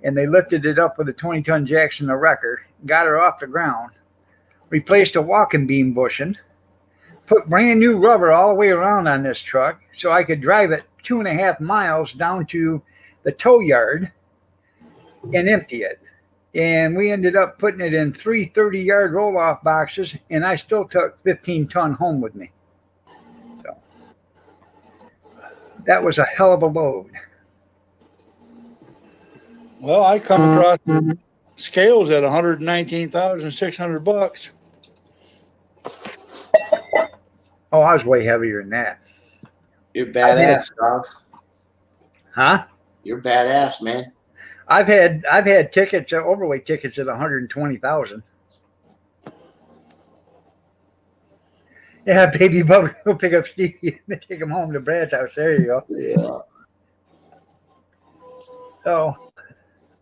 S1: and they lifted it up with the 20-ton jacks in the wrecker, got her off the ground, replaced a walking beam bushing, put brand new rubber all the way around on this truck so I could drive it 2.5 miles down to the tow yard and empty it. And we ended up putting it in 3 30-yard roll-off boxes, and I still took 15-ton home with me. So that was a hell of a load.
S2: Well, I come across scales at $119,600.
S1: Oh, I was way heavier than that.
S3: You're badass, dog.
S1: Huh?
S3: You're badass, man.
S1: I've had tickets, overweight tickets at 120,000. Yeah, baby Bubba, go pick up Stevie and take him home to Brad's house. There you go.
S3: Yeah.
S1: So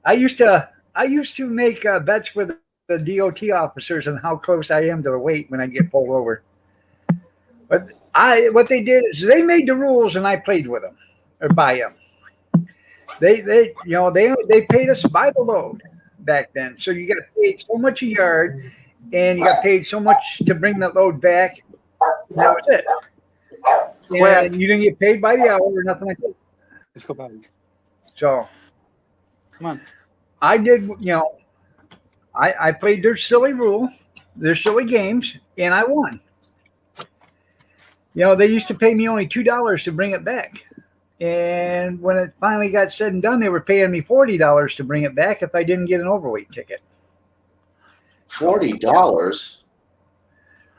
S1: I used to make bets with the DOT officers on how close I am to the weight when I get pulled over. But what they did is they made the rules and I played with them or by them. They paid us by the load back then. So you got paid so much a yard, and you got paid so much to bring the load back. That was it. And you didn't get paid by the hour or nothing like that.
S2: Let's go back.
S1: So
S2: Come on.
S1: I did, I played their silly rule, their silly games, and I won. They used to pay me only $2 to bring it back. And when it finally got said and done, they were paying me $40 to bring it back if I didn't get an overweight ticket.
S3: $40?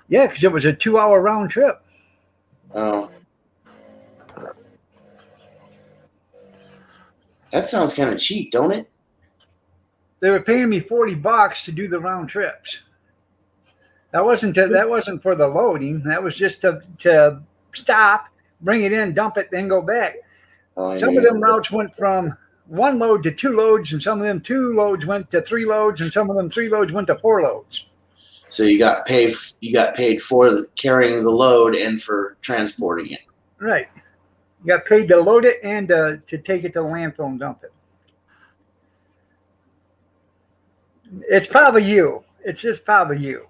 S1: Yeah, because it was a 2-hour round trip.
S3: Oh. That sounds kind of cheap, don't it?
S1: They were paying me $40 to do the round trips. That wasn't for the loading. That was just to stop, bring it in, dump it, then go back.
S3: Oh,
S1: Some of them routes went from 1 load to 2 loads, and some of them 2 loads went to 3 loads, and some of them 3 loads went to 4 loads.
S3: So you got paid for carrying the load and for transporting it.
S1: Right. You got paid to load it and to take it to the landfill and dump it. It's probably you. It's just probably you.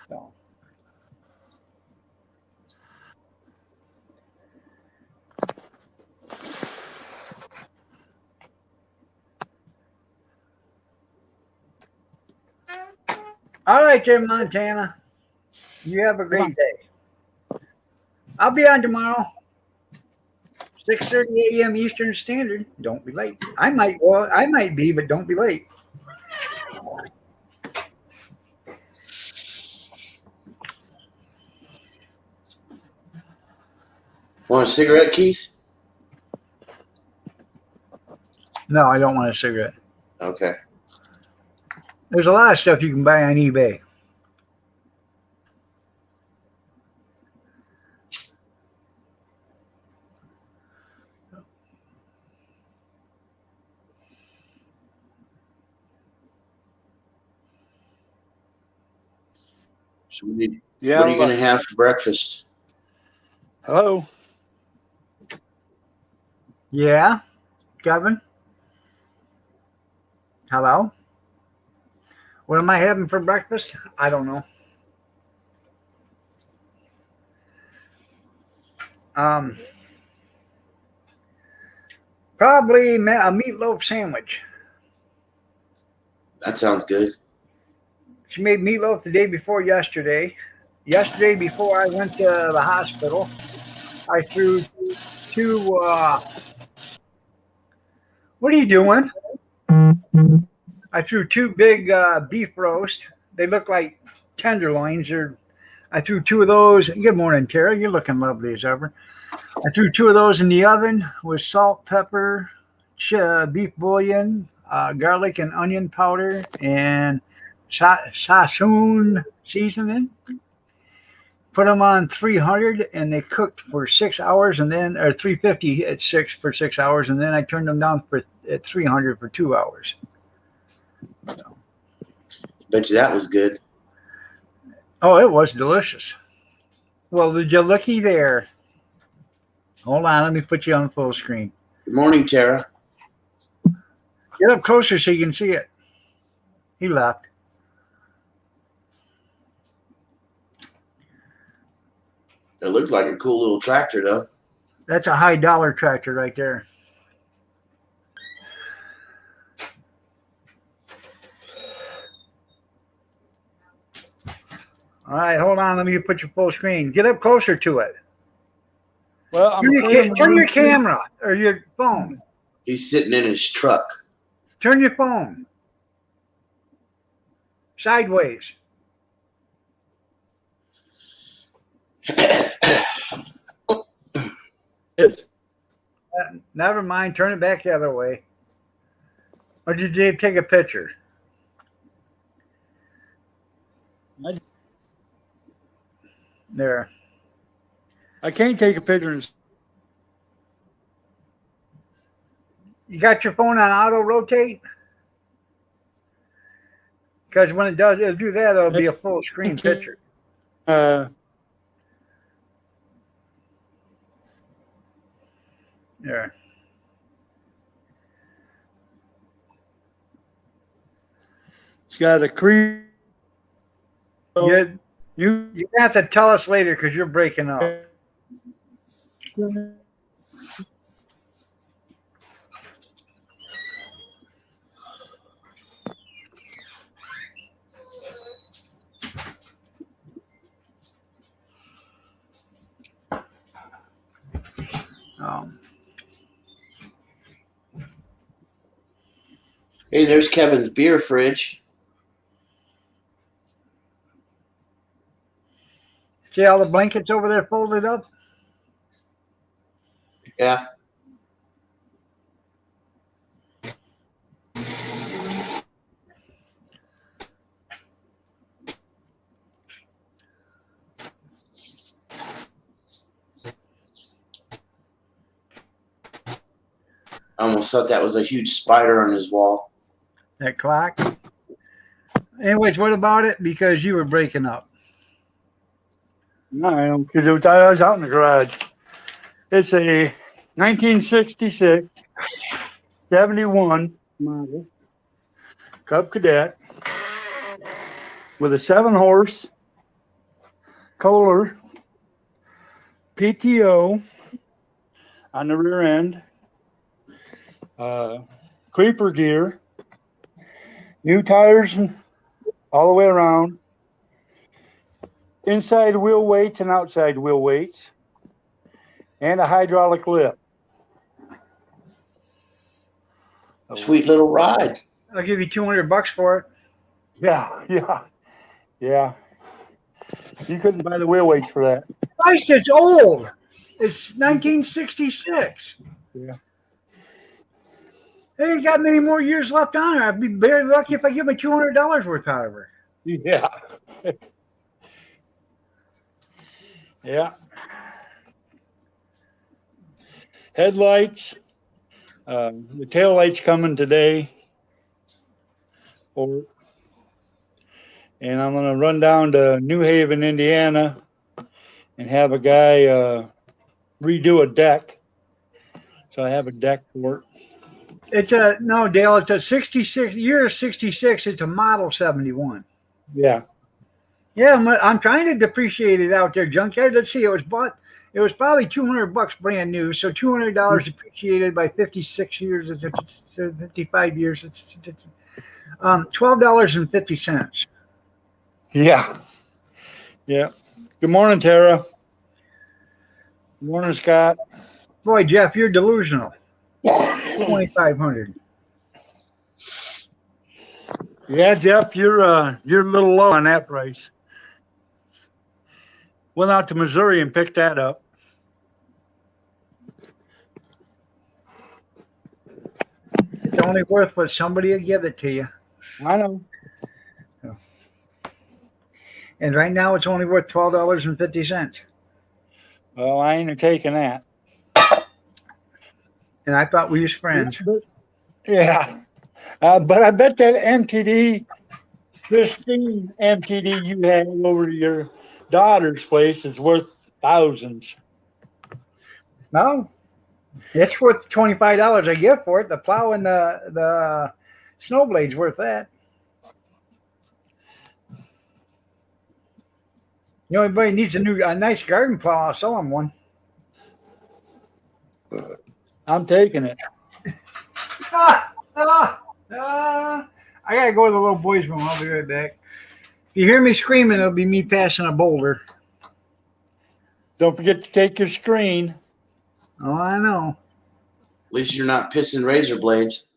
S1: So. All right, Jim Montana. You have a great day. I'll be on tomorrow. 6:30 a.m. Eastern Standard. Don't be late. I might be, but don't be late.
S3: Want a cigarette, Keith?
S1: No, I don't want a cigarette.
S3: Okay.
S1: There's a lot of stuff you can buy on eBay.
S3: So what are
S2: Yeah.
S3: you going to have for breakfast?
S2: Hello.
S1: Yeah, Kevin. Hello. What am I having for breakfast? I don't know. Probably a meatloaf sandwich.
S3: That sounds good.
S1: She made meatloaf the day before yesterday. Yesterday, before I went to the hospital, I threw two. What are you doing? I threw two big beef roast. They look like tenderloins. I threw two of those. Good morning, Tara. You're looking lovely as ever. I threw two of those in the oven with salt, pepper, beef bouillon, garlic and onion powder, and Sassoon seasoning. Put them on 300 and they cooked for 6 hours, and then or 350 at 6 hours, and then I turned them down at 300 for 2 hours.
S3: Bet you that was good.
S1: Oh, it was delicious. Well, did you looky there? Hold on, let me put you on full screen.
S3: Good morning, Tara.
S1: Get up closer so you can see it. He left.
S3: It looked like a cool little tractor, though.
S1: That's a high dollar tractor right there. All right, hold on. Let me put you full screen. Get up closer to it.
S2: Well,
S1: Turn your camera or your phone.
S3: He's sitting in his truck.
S1: Turn your phone sideways. Never mind. Turn it back the other way. Or did you take a picture? There.
S2: I can't take a picture. And
S1: You got your phone on auto rotate? Because when it does, it'll do that. It'll be a full screen picture. There.
S2: It's got a creep.
S1: You have to tell us later because you're breaking up.
S3: Hey, there's Kevin's beer fridge.
S1: See all the blankets over there folded up?
S3: Yeah. I almost thought that was a huge spider on his wall.
S1: That clock. Anyways, what about it? Because you were breaking up.
S2: No, because I was out in the garage. It's a 1966 71 model Cub Cadet with a 7-horse Kohler PTO on the rear end, creeper gear, new tires all the way around, inside wheel weights and outside wheel weights, and a hydraulic lift.
S3: Sweet little ride.
S1: I'll give you $200 for it.
S2: Yeah. You couldn't buy the wheel weights for that.
S1: Christ, it's old. It's 1966.
S2: Yeah.
S1: It ain't got many more years left on it. I'd be very lucky if I give me $200 worth out of her.
S2: Yeah. Yeah. Headlights. The tail lights coming today. and I'm going to run down to New Haven, Indiana, and have a guy redo a deck. So I have a deck for it.
S1: It's a no, Dale. It's a 66 year 66. It's a model 71.
S2: Yeah.
S1: Yeah, I'm trying to depreciate it out there, junkyard. Let's see. It was bought. It was probably $200 brand new. So $200 depreciated by 56 years. It's 55 years. It's $12.50.
S2: Yeah. Yeah. Good morning, Tara. Good morning, Scott.
S1: Boy, Jeff, you're delusional. 2,500.
S2: Yeah, Jeff, you're a little low on that price. Went out to Missouri and picked that up.
S1: It's only worth what somebody will give it to you.
S2: I know.
S1: And right now, it's only worth $12.50.
S2: Well, I ain't taking that.
S1: And I thought we was friends.
S2: Yeah. But I bet that MTD, pristine MTD you had over to your daughter's place is worth thousands.
S1: No, it's worth $25 I give for it. The plow and the snow blade's worth that. You know, anybody needs a nice garden plow, I'll sell them one.
S2: I'm taking it.
S1: I gotta go to the little boys' room. I'll be right back. If you hear me screaming, it'll be me passing a boulder.
S2: Don't forget to take your screen.
S1: Oh, I know.
S3: At least you're not pissing razor blades.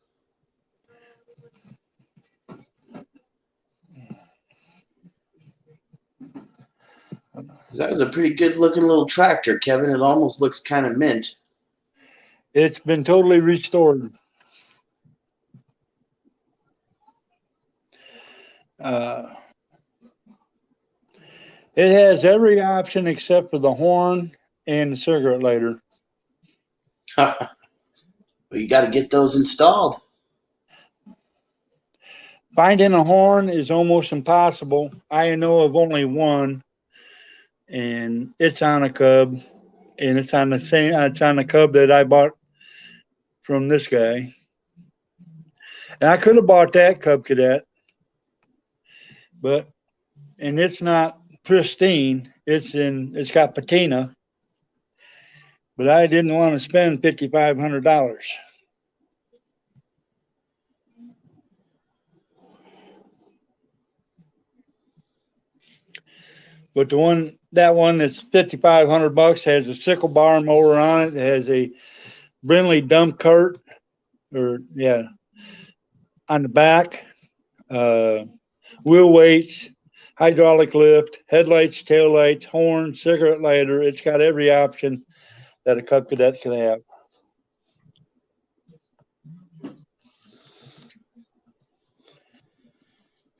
S3: That was a pretty good looking little tractor, Kevin. It almost looks kind of mint.
S2: It's been totally restored. It has every option except for the horn and the cigarette lighter.
S3: Well, you got to get those installed.
S2: Finding a horn is almost impossible. I know of only one, and it's on a Cub, and it's on the Cub that I bought from this guy. And I could have bought that Cub Cadet, and it's not pristine. It's got patina, but I didn't want to spend $5,500. But that one that's $5,500 has a sickle bar mower on it. It has a Brindley dump cart, on the back, wheel weights, hydraulic lift, headlights, taillights, horn, cigarette lighter. It's got every option that a Cub Cadet can have.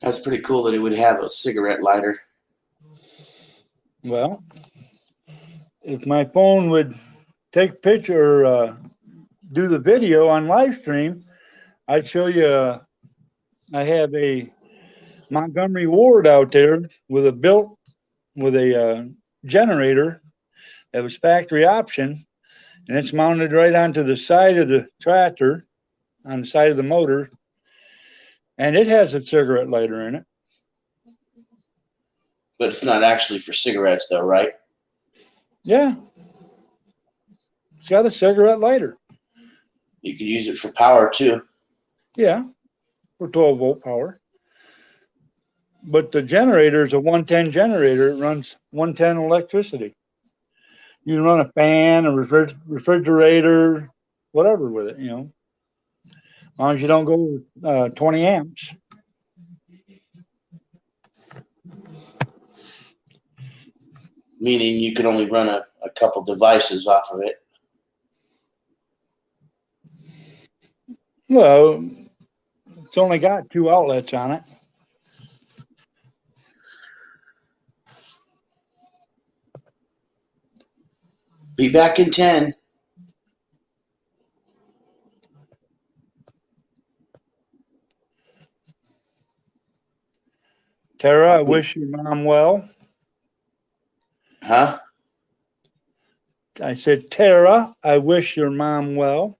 S3: That's pretty cool that it would have a cigarette lighter.
S2: Well, if my phone would take a picture or do the video on live stream, I'd show you. I have a Montgomery Ward out there with a generator that was factory option, and it's mounted right onto the side of the tractor, on the side of the motor, and it has a cigarette lighter in it.
S3: But it's not actually for cigarettes, though, right?
S2: Yeah. It's got a cigarette lighter.
S3: You could use it for power, too.
S2: Yeah, for 12-volt power. But the generator is a 110 generator. It runs 110 electricity. You can run a fan, a refrigerator, whatever with it, as long as you don't go 20 amps.
S3: Meaning you could only run a couple devices off of it.
S2: Well, it's only got 2 outlets on it.
S3: Be back in 10.
S2: Tara, I wish your mom well.
S3: Huh?
S2: I said, Tara, I wish your mom well.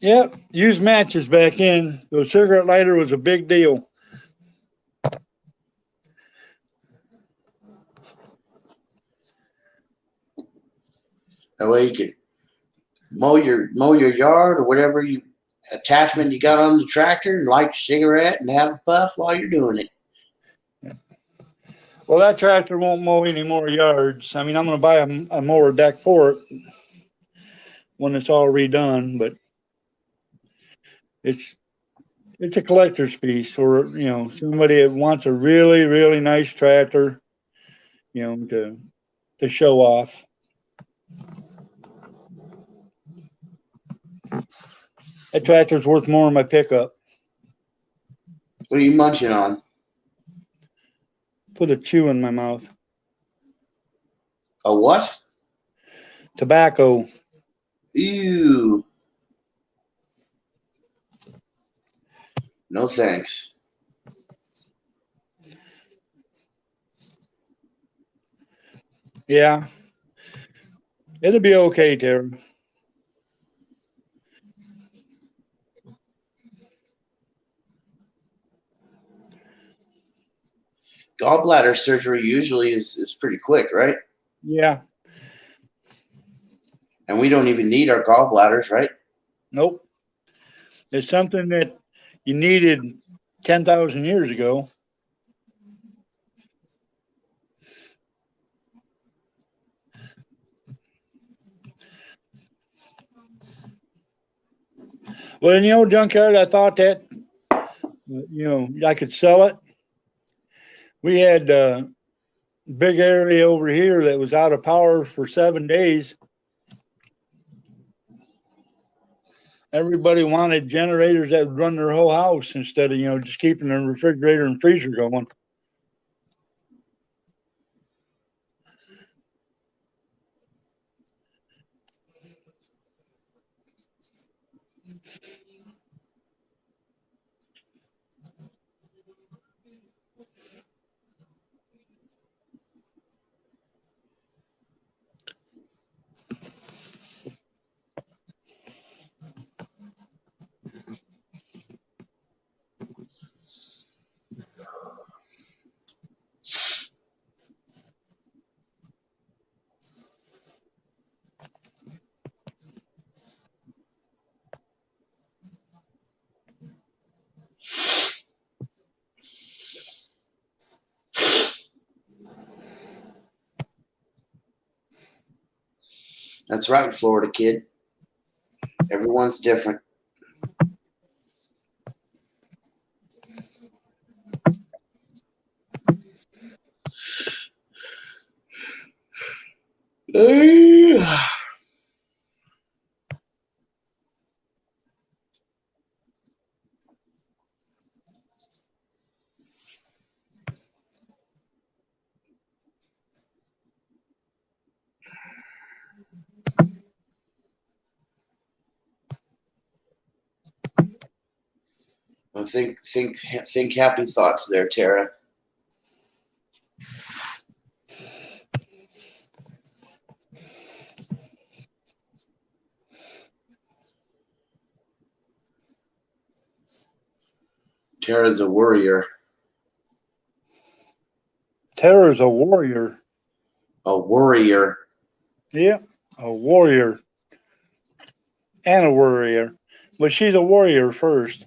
S2: Yep, use matches back in. The cigarette lighter was a big deal.
S3: That way you could mow your yard or whatever attachment you got on the tractor and light your cigarette and have a puff while you're doing it.
S2: Well, that tractor won't mow any more yards. I mean, I'm going to buy a mower deck for it when it's all redone, but it's a collector's piece, or somebody that wants a really, really nice tractor, to show off. That tractor's worth more than my pickup.
S3: What are you munching on?
S2: Put a chew in my mouth.
S3: A what?
S2: Tobacco.
S3: Ew. No thanks.
S2: Yeah. It'll be okay, Tara.
S3: Gallbladder surgery usually is pretty quick, right?
S2: Yeah.
S3: And we don't even need our gallbladders, right?
S2: Nope. It's something that you needed 10,000 years ago. Well, in the old junkyard, I thought that, I could sell it. We had a big area over here that was out of power for 7 days. Everybody wanted generators that would run their whole house instead of, just keeping the refrigerator and freezer going.
S3: That's right, Florida kid. Everyone's different. Well, think happy thoughts there, Tara. Tara's a worrier.
S2: Tara's a warrior.
S3: A worrier.
S2: Yeah, a warrior. And a worrier. But she's a warrior first.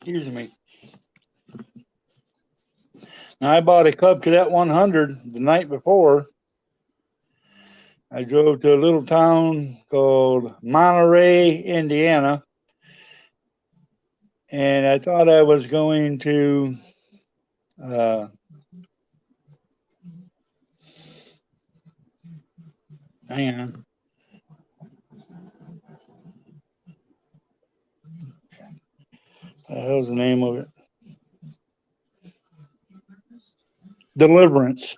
S2: Excuse me. Now, I bought a Cub Cadet 100 the night before. I drove to a little town called Monterey, Indiana. And I thought I was going to hang on. What the hell's the name of it? Deliverance.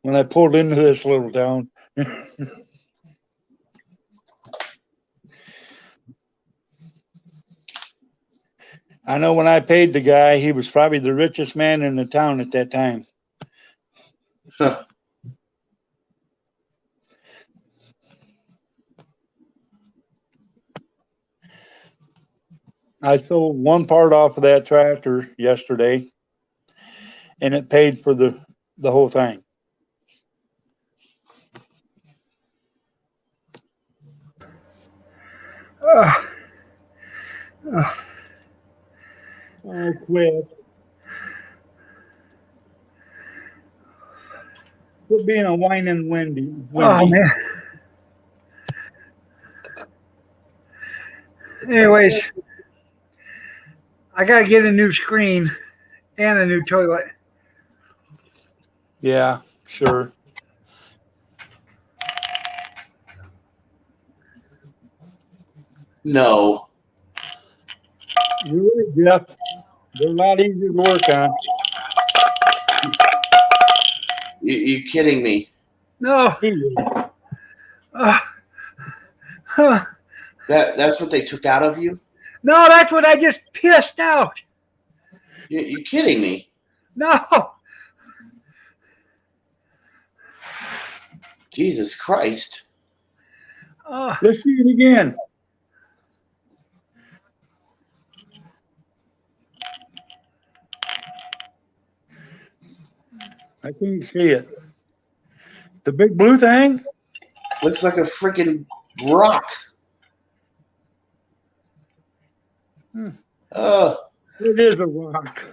S2: When I pulled into this little town. I know when I paid the guy, he was probably the richest man in the town at that time.
S3: Huh.
S2: I sold one part off of that tractor yesterday, and it paid for the whole thing. Oh, quit. Quit being a whining Wendy.
S1: Oh man. Anyways, I gotta get a new screen and a new toilet.
S2: Yeah, sure.
S3: No.
S2: You're right, Jeff. They're not easy to work on.
S3: You kidding me?
S1: No.
S3: That's what they took out of you?
S1: No, that's what I just pissed out.
S3: You kidding me?
S1: No.
S3: Jesus Christ.
S2: Let's see it again. I can't see it. The big blue thing?
S3: Looks like a freaking rock.
S2: It is a rock.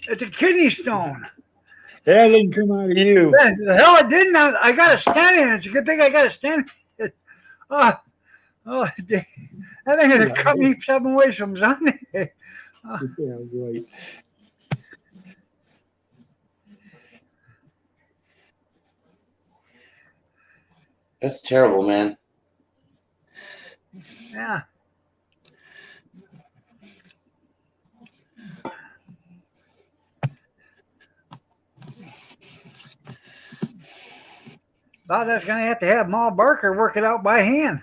S1: It's a kidney stone.
S2: That didn't come out of you.
S1: The hell it didn't. I got a stand in it. It's a good thing I got a stand in it. That thing had cut me 7 ways from Sunday.
S2: Yeah, right.
S3: That's terrible, man.
S1: Yeah. Thought that's gonna have to have Ma Barker work it out by hand.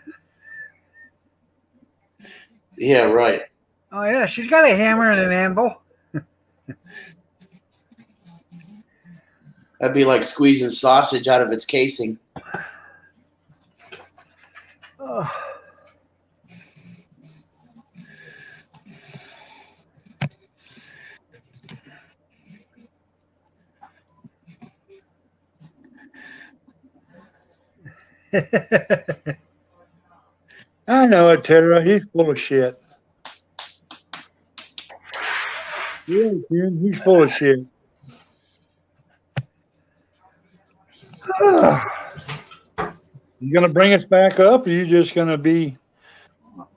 S3: Yeah, right.
S1: Oh yeah, she's got a hammer and an anvil.
S3: That'd be like squeezing sausage out of its casing.
S1: Oh.
S2: I know it, Tara. He's full of shit. Yeah, Ken, he's full of shit. You gonna bring us back up, or you just gonna be?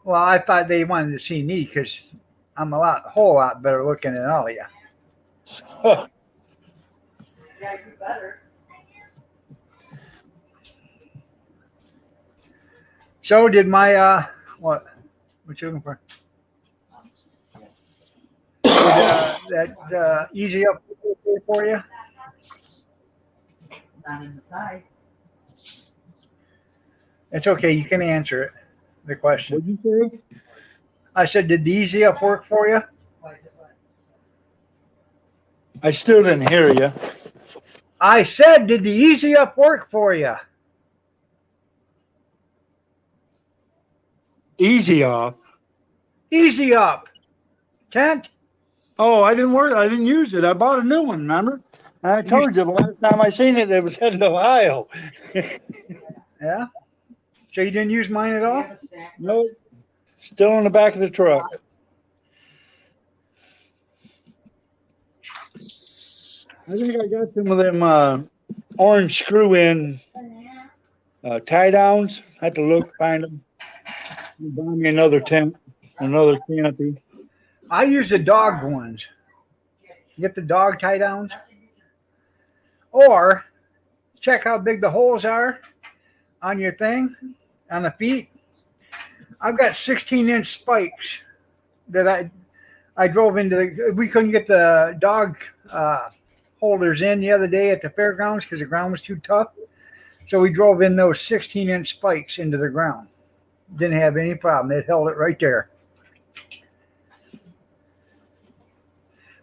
S1: Well, I thought they wanted to see me because I'm a whole lot better looking than all of you.
S2: Huh.
S6: Yeah, you better.
S1: So did my what you looking for? Did, that easy up for you?
S6: Not in the side.
S1: It's okay. You can answer it. The question.
S2: What'd you say?
S1: I said, did the easy up work for you?
S6: Why is it less?
S2: I still didn't hear you.
S1: I said, did the easy up work for you?
S2: Easy off.
S1: Easy up. Tent?
S2: Oh, I didn't use it. I bought a new one, remember? I told you the last time I seen it, it was heading to Ohio.
S1: Yeah. So you didn't use mine at
S6: Do you
S1: all?
S6: have a snack?
S2: Nope. Still in the back of the truck. I think I got some of them orange screw-in tie downs. I had to look, find them. Buy me another tent. another canopy.
S1: I use the dog ones. Get the dog tie downs. Or check how big the holes are on your thing, on the feet. I've got 16-inch spikes that I drove into we couldn't get the dog holders in the other day at the fairgrounds because the ground was too tough. So we drove in those 16-inch spikes into the ground. Didn't have any problem. It held it right there.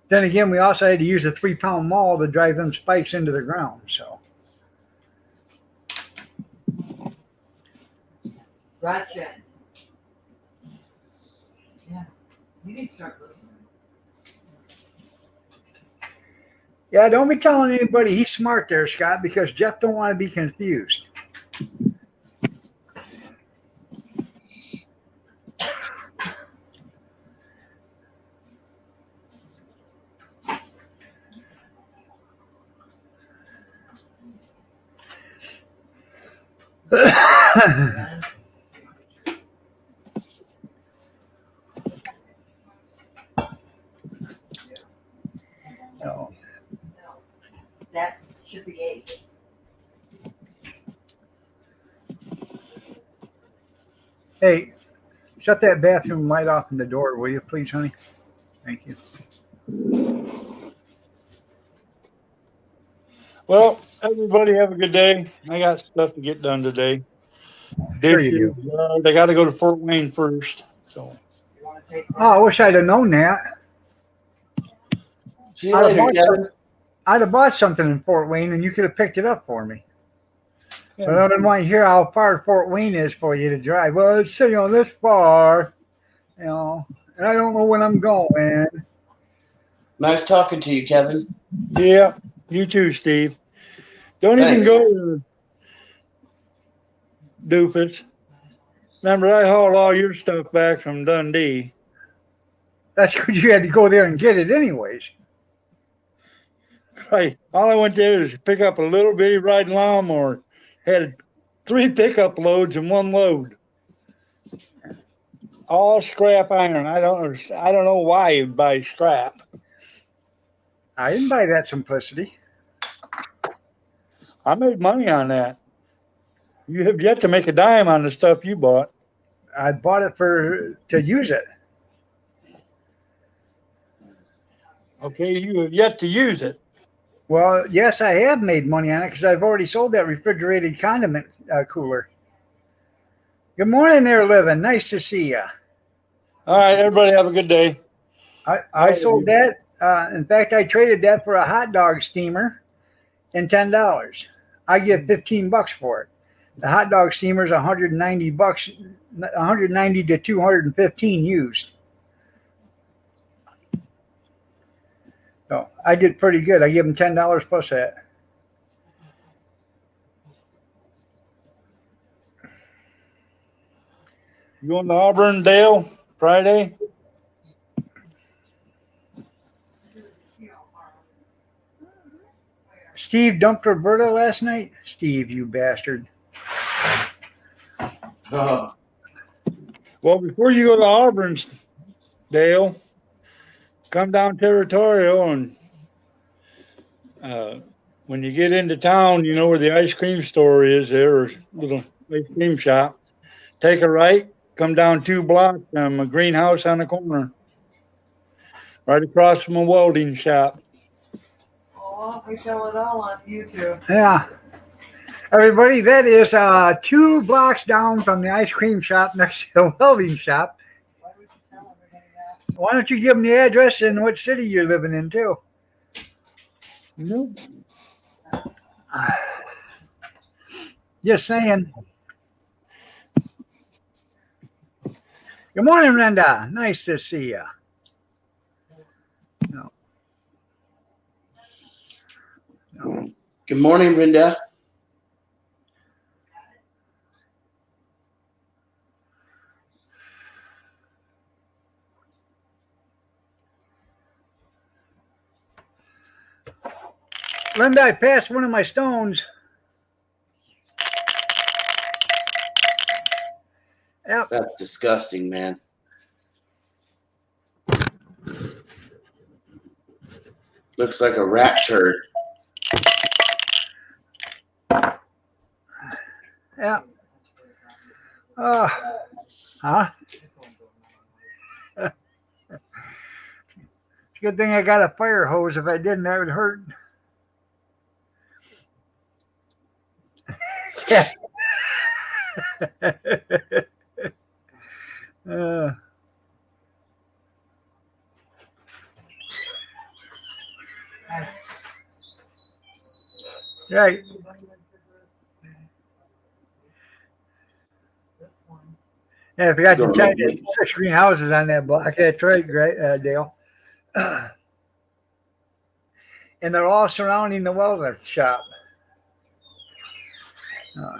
S1: Then again, we also had to use a 3-pound maul to drive them spikes into the ground. So
S6: Gotcha. Yeah. You need to start listening.
S1: yeah, don't be telling anybody he's smart there, Scott, because Jeff don't want to be confused. No.
S6: That should be 8.
S1: Hey, shut that bathroom light off in the door, will you, please, honey? Thank you.
S2: Well, everybody have a good day. I got stuff to get done today.
S1: Sure you
S2: do. They got to go to Fort Wayne first. So.
S6: You want to take
S1: Oh, I wish I'd have known that.
S3: See you later, Kevin.
S1: I'd have bought something in Fort Wayne and you could have picked it up for me. But I didn't want to hear how far Fort Wayne is for you to drive. Well, it's this far, and I don't know when I'm going.
S3: Nice talking to you, Kevin.
S2: Yeah, you too, Steve. Don't
S3: Thanks.
S2: even go to Doofus. Remember, I hauled all your stuff back from Dundee.
S1: That's because you had to go there and get it anyways.
S2: Right. All I went there is pick up a little bitty riding lawnmower. Had 3 pickup loads and 1 load. All scrap iron. I don't know why you'd buy scrap.
S1: I didn't buy that simplicity.
S2: I made money on that. You have yet to make a dime on the stuff you bought.
S1: I bought it to use it.
S2: Okay, you have yet to use it.
S1: Well, yes, I have made money on it because I've already sold that refrigerated condiment cooler. Good morning there, Livin. Nice to see you.
S2: All right, everybody have a good day.
S1: I sold that. In fact, I traded that for a hot dog steamer and $10. I give $15 for it. The hot dog steamer is $190, 190 to 215 used. So I did pretty good. I give them $10 plus that.
S2: You going to Auburn, Dale, Friday?
S1: Steve dumped Roberta last night. Steve, you bastard.
S3: Oh,
S2: Well, before you go to Auburn, Dale, come down Territorial and when you get into town, you know where the ice cream store is there, or little ice cream shop. Take a right, come down 2 blocks from a greenhouse on the corner. Right across from a welding shop.
S6: Oh, we show it all on YouTube.
S1: Yeah. Everybody, that is 2 blocks down from the ice cream shop next to the welding shop.
S6: Why would you tell everybody that?
S1: Why don't you give them the address and what city you're living in, too?
S2: Nope.
S1: Just saying. Good morning, Linda. Nice to see you. No.
S3: good morning, Brenda.
S1: Linda, I passed one of my stones. Yep.
S3: That's disgusting, man. Looks like a rat turd.
S1: Yeah. Huh? It's a good thing I got a fire hose. If I didn't, that would hurt. Yeah. uh, right. Yeah, I forgot to
S3: Gonna
S1: tell
S3: make
S1: you,
S3: me.
S1: 6 greenhouses on that block. That's right, great, Dale. And they're all surrounding the welder shop. Uh,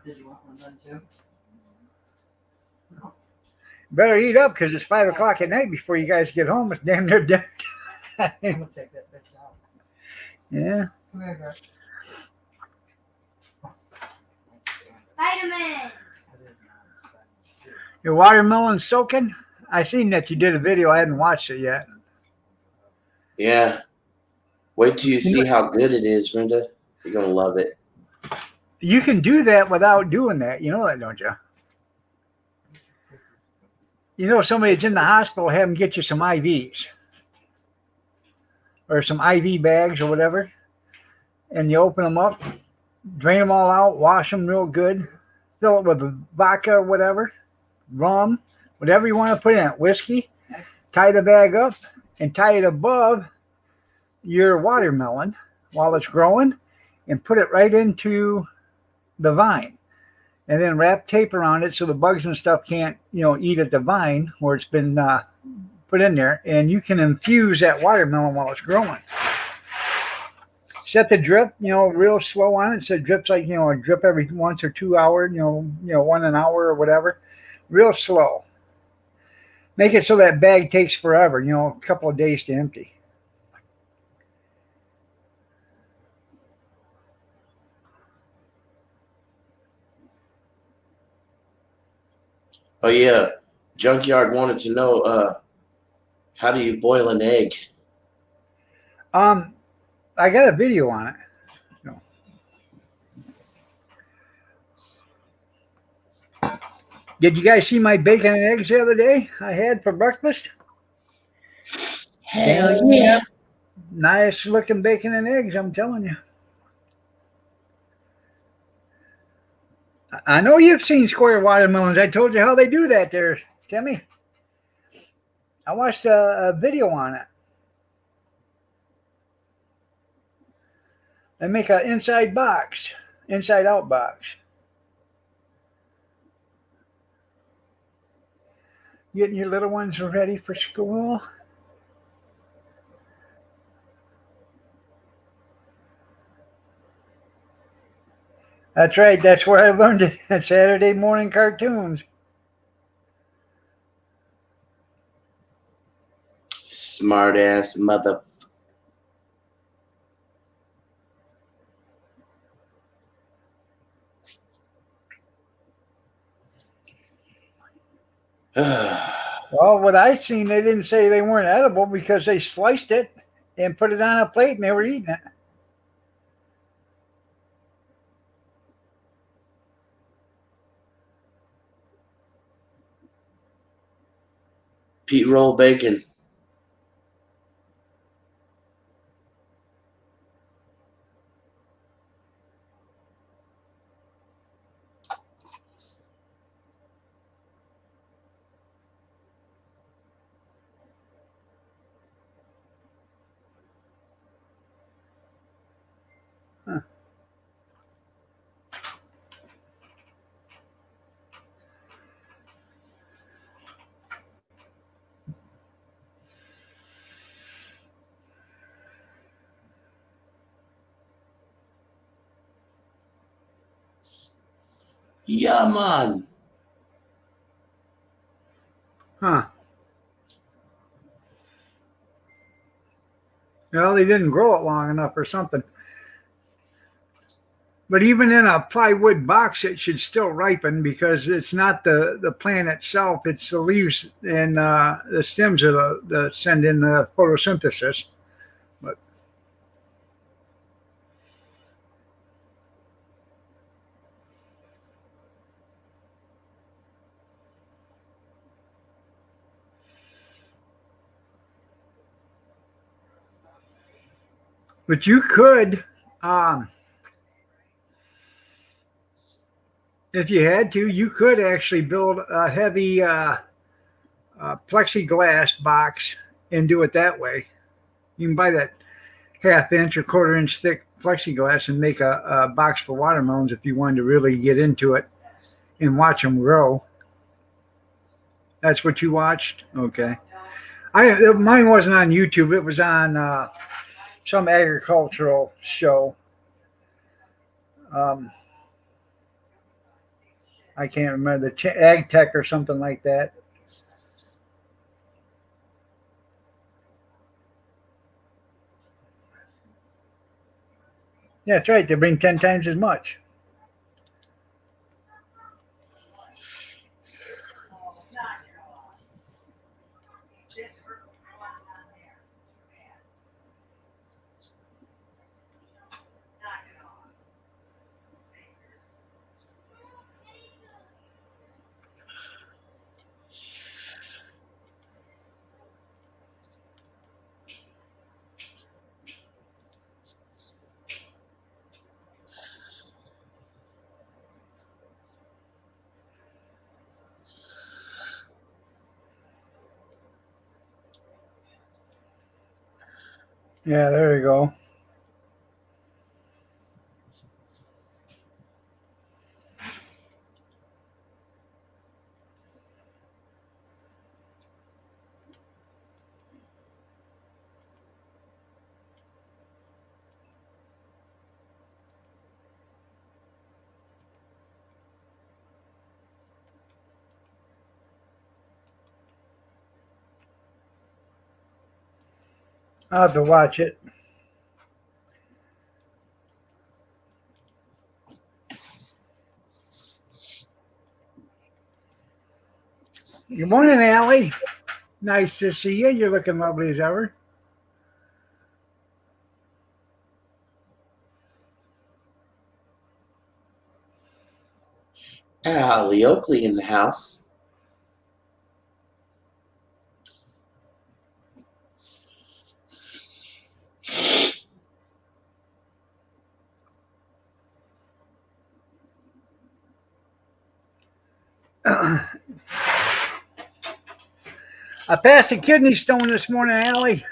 S6: Did you want one done too?
S1: better eat up because it's 5 o'clock at night before you guys get home. It's damn near dinner
S6: I'm
S1: time.
S6: gonna take that bitch out.
S1: Yeah.
S6: Come here, girl.
S7: Spider-Man.
S1: Your watermelon soaking? I seen that you did a video. I hadn't watched it yet.
S3: Yeah. Wait till you see how good it is, Brenda. You're gonna love it.
S1: You can do that without doing that. You know that, don't you? You know, somebody's in the hospital, have them get you some IVs or some IV bags or whatever, and you open them up, drain them all out, wash them real good, fill it with vodka or whatever, rum, whatever you want to put in it, whiskey, tie the bag up and tie it above your watermelon while it's growing and put it right into the vine. And then wrap tape around it so the bugs and stuff can't, eat at the vine where it's been put in there. And you can infuse that watermelon while it's growing. Set the drip, real slow on it. So it drips like, a drip every 1 or 2 hours, 1 an hour or whatever. Real slow. Make it so that bag takes forever, a couple of days to empty.
S3: Oh yeah. Junkyard wanted to know how do you boil an egg?
S1: I got a video on it. Did you guys see my bacon and eggs the other day I had for breakfast?
S3: Hell yeah.
S1: Nice looking bacon and eggs, I'm telling you. I know you've seen square watermelons. I told you how they do that there, Timmy. I watched a video on it. They make an inside out box. Getting your little ones ready for school. That's right. That's where I learned it at Saturday morning cartoons.
S3: Smart ass mother.
S1: Well, what I seen, they didn't say they weren't edible because they sliced it and put it on a plate and they were eating it.
S3: Pete roll bacon.
S1: Huh.
S3: Yeah, man.
S1: Huh. Well, they didn't grow it long enough or something. But even in a plywood box, it should still ripen because it's not the plant itself; it's the leaves and the stems that send in the photosynthesis. But you could, um, if you had to, you could actually build a heavy plexiglass box and do it that way. You can buy that half-inch or quarter-inch thick plexiglass and make a box for watermelons if you wanted to really get into it and watch them grow. That's what you watched? Okay. Mine wasn't on YouTube. It was on some agricultural show. I can't remember Ag Tech or something like that. Yeah, that's right. They bring 10 times as much. Yeah, there you go. I'll have to watch it. Good morning, Allie. Nice to see you. You're looking lovely as ever.
S3: Allie Oakley in the house.
S1: I passed a kidney stone this morning, Allie.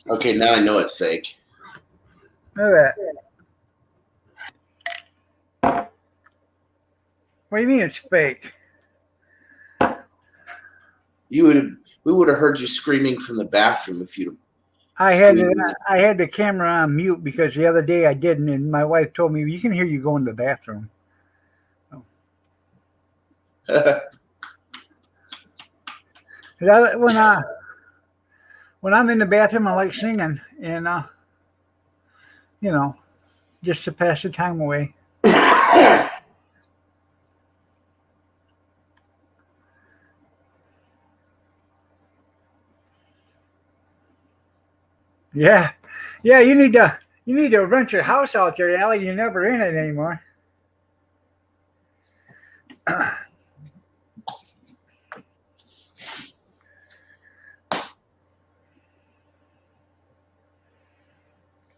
S3: Okay, now I know it's fake.
S1: Look at that. What do you mean it's fake?
S3: We would have heard you screaming from the bathroom if you'd.
S1: I had the camera on mute because the other day I didn't, and my wife told me you can hear you go in the bathroom. Oh. When I'm in the bathroom, I like singing, and just to pass the time away. Yeah, yeah. You need to rent your house out there, Allie. You're never in it anymore.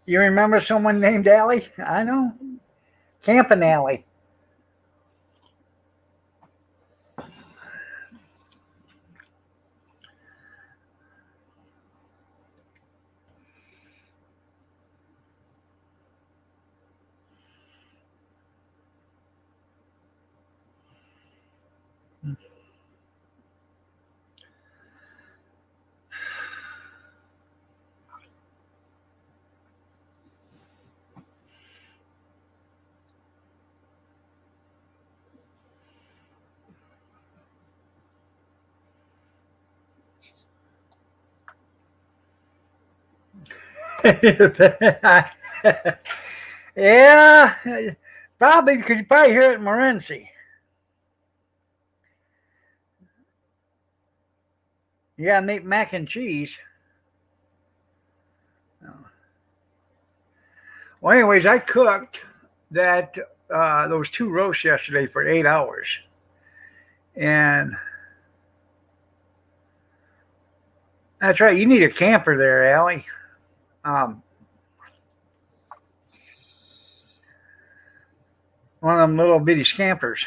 S1: You remember someone named Allie? I know. Camping Allie. Yeah, probably because you probably hear it in Morenci. You gotta make mac and cheese. Well, anyways, I cooked that those two roasts yesterday for 8 hours, and that's right. You need a camper there, Allie. Um, one of them little bitty scampers.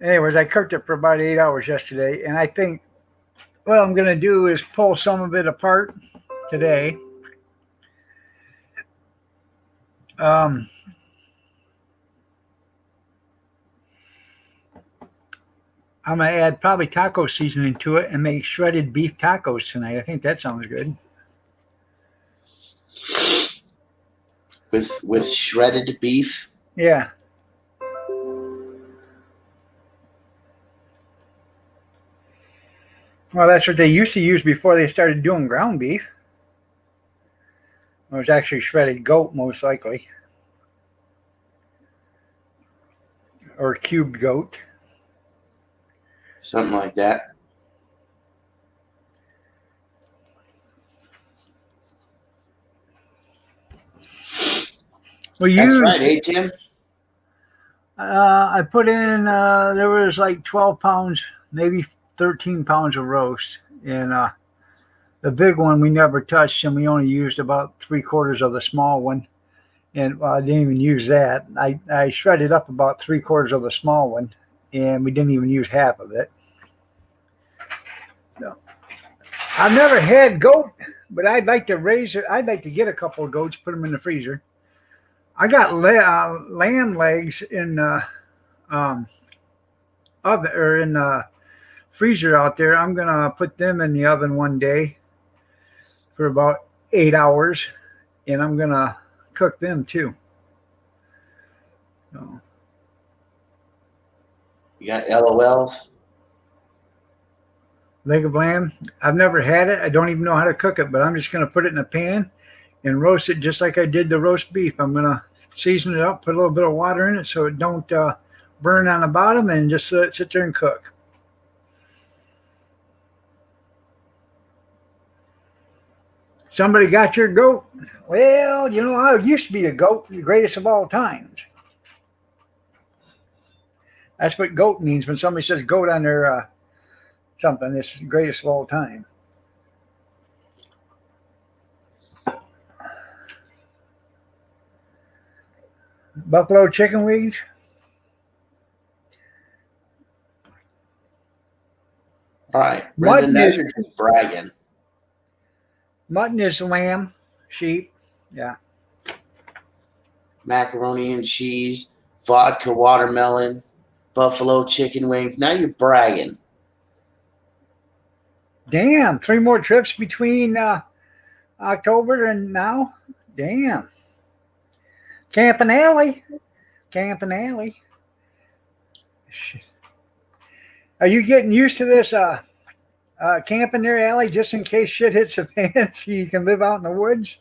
S1: Anyways, I cooked it for about 8 hours yesterday, and I think what I'm going to do is pull some of it apart today. Um, I'm going to add probably taco seasoning to it and make shredded beef tacos tonight. I think that sounds good.
S3: With shredded beef?
S1: Yeah. Well, that's what they used to use before they started doing ground beef. It was actually shredded goat, most likely. Or cubed goat.
S3: Something like that.
S1: Well,
S3: That's right, eh, Tim?
S1: I put in, there was like 12 pounds, maybe 13 pounds of roast. And the big one we never touched, and we only used about 3/4 of the small one. And I didn't even use that. I shredded up about 3/4 of the small one, and we didn't even use half of it. No. I've never had goat, but I'd like to raise it. I'd like to get a couple of goats, put them in the freezer. I got lamb legs in oven or in the freezer out there. I'm gonna put them in the oven one day for about 8 hours, and I'm gonna cook them too. So,
S3: You got LOLs?
S1: leg of lamb. I've never had it. I don't even know how to cook it, but I'm just gonna put it in a pan and roast it just like I did the roast beef. I'm gonna season it up, put a little bit of water in it so it don't burn on the bottom, and just sit there and cook. Somebody got your goat? Well, you know, I used to be the GOAT, the greatest of all times. That's what GOAT means when somebody says GOAT on their something. It's the greatest of all time. Buffalo chicken wings.
S3: All right, Brenda, now you're just bragging.
S1: Mutton is lamb, sheep, yeah.
S3: Macaroni and cheese, vodka watermelon, buffalo chicken wings. Now you're bragging.
S1: Damn, 3 more trips between October and now? Damn. Camping Alley. Camping Alley. Are you getting used to this camping there, Alley, just in case shit hits the fan so you can live out in the woods?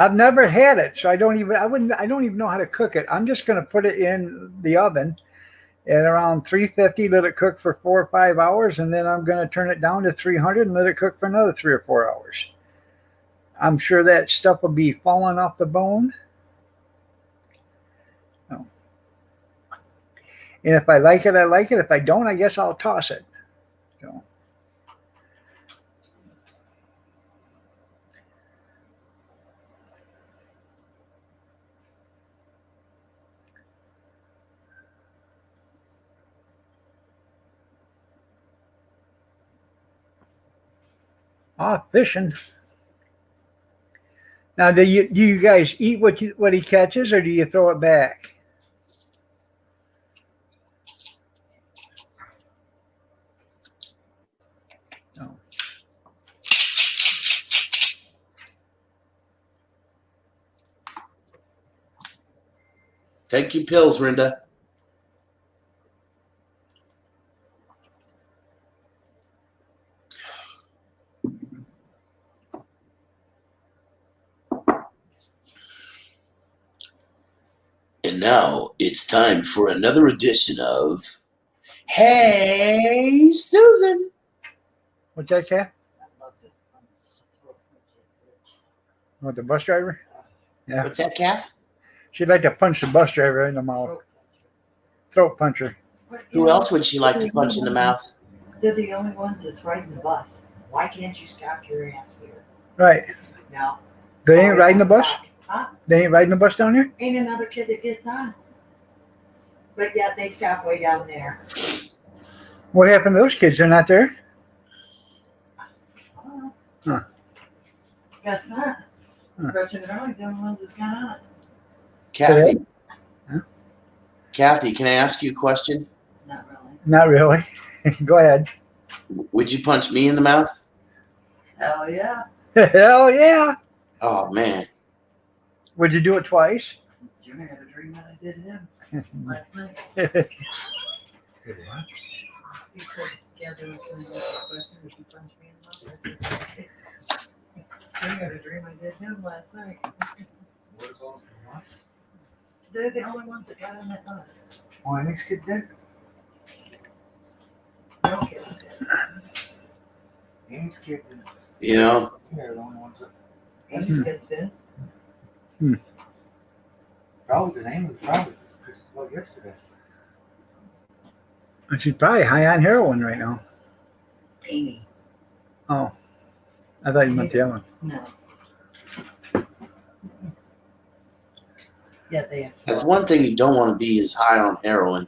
S1: I've never had it, so I don't even know how to cook it. I'm just going to put it in the oven at around 350, let it cook for 4 or 5 hours, and then I'm going to turn it down to 300 and let it cook for another 3 or 4 hours. I'm sure that stuff will be falling off the bone. Oh. And if I like it, I like it. If I don't, I guess I'll toss it. So. Fishing. Now, do you guys eat what he catches, or do you throw it back? No.
S3: Take your pills, Renda. And now it's time for another edition of Hey Susan.
S1: What's that, Cat? What, the bus driver? Yeah.
S3: What's that, Kath?
S1: She'd like to punch the bus driver in the mouth. Throat puncher.
S3: Who else would she like to punch in the mouth?
S7: They're the only ones that's riding the bus. Why can't you stop your ass here?
S1: Right.
S7: No.
S1: They ain't riding the bus?
S7: Huh?
S1: They ain't riding the bus down here?
S7: Ain't another kid that gets on. But yet they stop way down there.
S1: What happened to those kids? They're not there?
S7: Oh.
S1: Huh.
S7: Guess not.
S1: Huh.
S7: Gretchen and Earl's the only ones that's got on.
S3: Kathy.
S1: Huh?
S3: Kathy, can I ask you a question?
S7: Not really.
S1: Not really. Go ahead.
S3: Would you punch me in the mouth?
S7: Hell yeah.
S1: Hell yeah.
S3: Oh, man.
S1: Would you do it twice?
S7: Jimmy had a dream that I did him last night.
S5: Good one.
S7: He said, yeah, they were trying to ask a question if you punch me in the mouth. Jimmy had a dream I did him last night.
S5: What about the one?
S7: They're the only ones that got on that bus.
S5: Oh, and these kids did.
S7: No kids did.
S5: Amy's kids and
S3: You know,
S5: they're the only ones that
S7: Amy's kids did.
S5: probably the name was probably just about yesterday.
S1: She's probably high on heroin right now.
S7: Amy.
S1: Oh. I thought you meant the other one.
S7: No. Yeah, they have.
S3: that's one thing you don't want to be is high on heroin.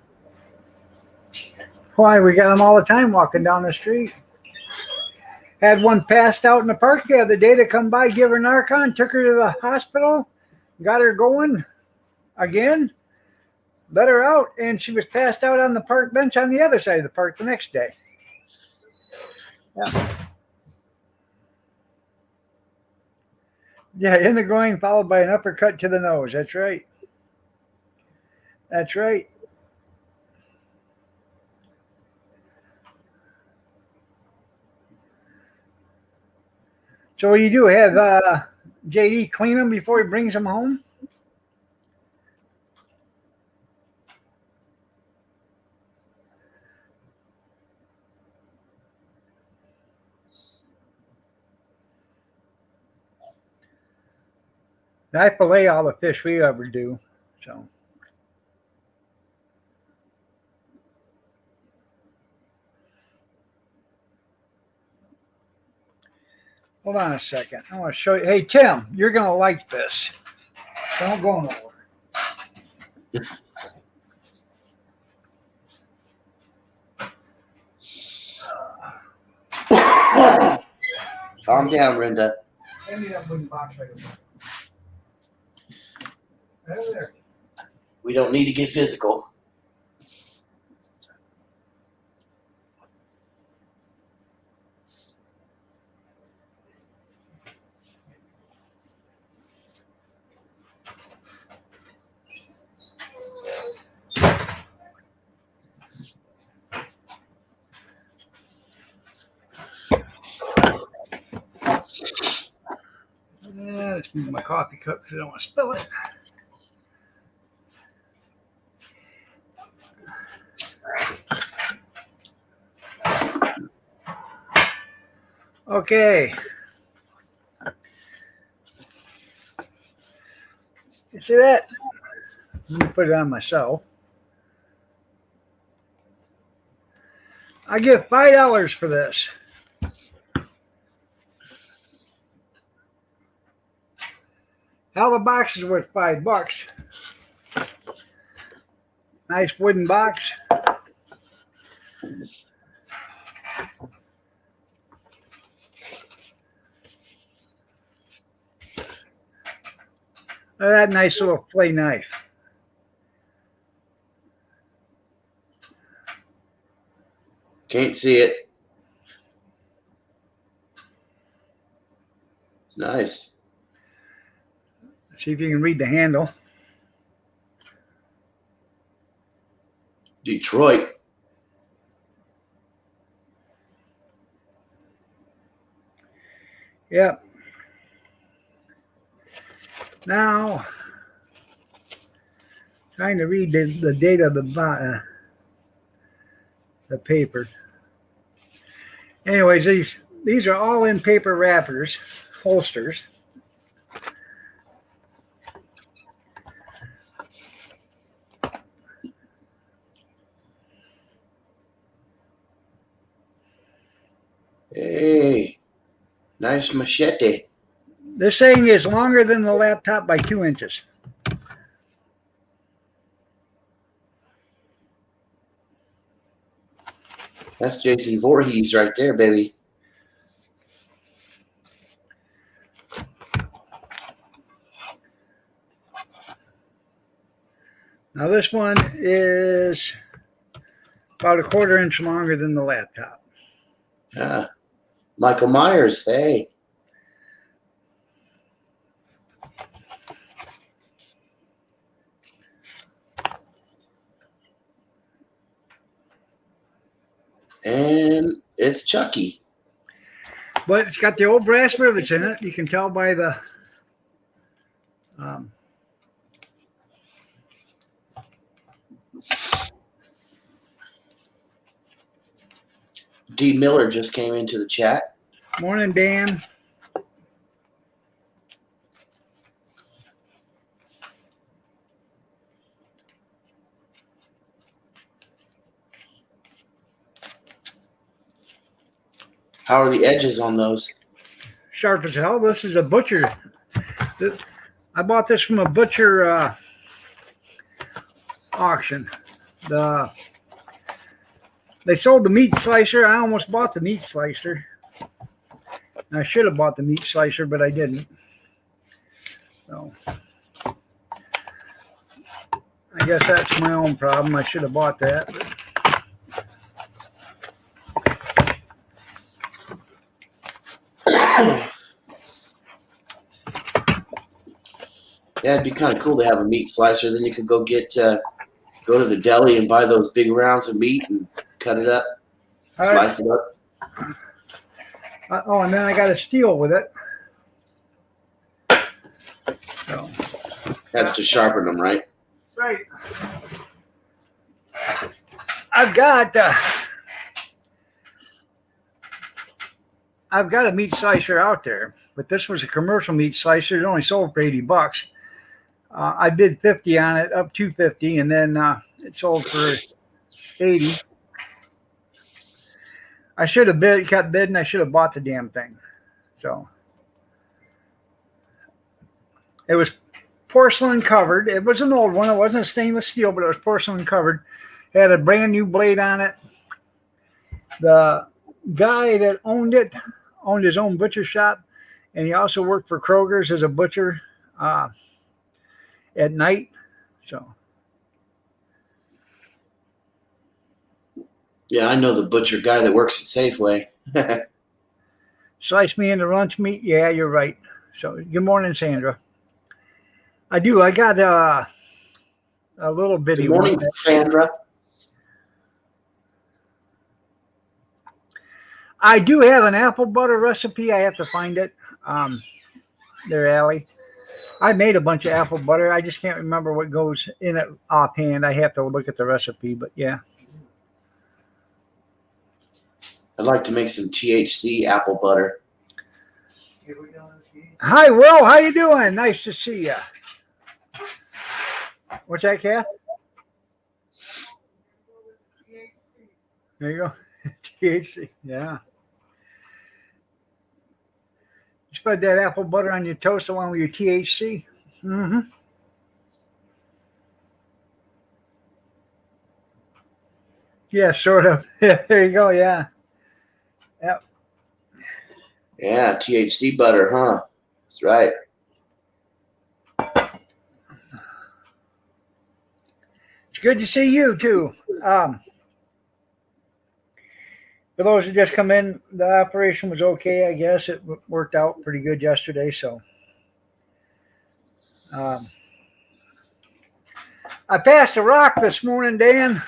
S1: Why? We got them all the time walking down the street. Had one passed out in the park the other day to come by, give her Narcan, took her to the hospital, got her going again, let her out, and she was passed out on the park bench on the other side of the park the next day. Yeah. Yeah, in the groin followed by an uppercut to the nose. That's right. That's right. So what do you do? Have JD clean them before he brings them home? I fillet all the fish we ever do. So. Hold on a second. I want to show you. Hey, Tim, you're going to like this. Don't go nowhere.
S3: Calm down, Renda.
S1: Hand me that wooden box right over there. Right over there.
S3: We don't need to get physical.
S1: Yeah, let's move my coffee cup because I don't want to spill it. Okay. You see that? Let me put it on myself. I give $5 for this. How the box is worth $5. Nice wooden box. Look at that nice little flay knife.
S3: Can't see it. It's nice.
S1: See if you can read the handle.
S3: Detroit.
S1: Yep. Now, trying to read the date of the paper. Anyways, these are all in paper wrappers, holsters.
S3: Hey, nice machete.
S1: This thing is longer than the laptop by 2 inches.
S3: That's JC Voorhees right there, baby.
S1: Now this one is about a 1/4 inch longer than the laptop.
S3: Yeah. Michael Myers, hey. And it's Chucky.
S1: But it's got the old brass rivets in it. You can tell by the
S3: D. Miller just came into the chat.
S1: morning, Dan.
S3: How are the edges on those?
S1: Sharp as hell. This is a butcher. I bought this from a butcher auction. They sold the meat slicer. I almost bought the meat slicer. I should have bought the meat slicer, but I didn't. So I guess that's my own problem. I should have bought that. But
S3: Yeah, it'd be kind of cool to have a meat slicer. Then you could go to the deli and buy those big rounds of meat and cut it up, slice it up.
S1: Oh, and then I got a steel with it. So.
S3: That's to sharpen them, right?
S1: Right. I've got a meat slicer out there, but this was a commercial meat slicer. It only sold for $80. I bid 50 on it, up to 50, and then it sold for 80. I should have kept bidding. I should have bought the damn thing. So it was porcelain covered. It was an old one. It wasn't stainless steel, but it was porcelain covered. It had a brand new blade on it. The guy that owned it owned his own butcher shop, and he also worked for Kroger's as a butcher at night. So
S3: Yeah, I know the butcher guy that works at Safeway.
S1: slice me into lunch meat. Yeah, you're right. So good morning, Sandra. I do. I got a little bitty
S3: Good morning,
S1: one.
S3: Sandra.
S1: I do have an apple butter recipe. I have to find it. There, Allie. I made a bunch of apple butter. I just can't remember what goes in it offhand. I have to look at the recipe, but yeah.
S3: I'd like to make some THC apple butter.
S1: Hi, Will. How you doing? Nice to see you. What's that, Kath? There you go. THC. Yeah. You spread that apple butter on your toast along with your THC. Mm-hmm. Yeah, sort of. There you go. Yeah. Yep.
S3: Yeah, THC butter, huh? That's right.
S1: It's good to see you too. For those who just come in, the operation was okay, I guess. It worked out pretty good yesterday, so. I passed a rock this morning, Dan.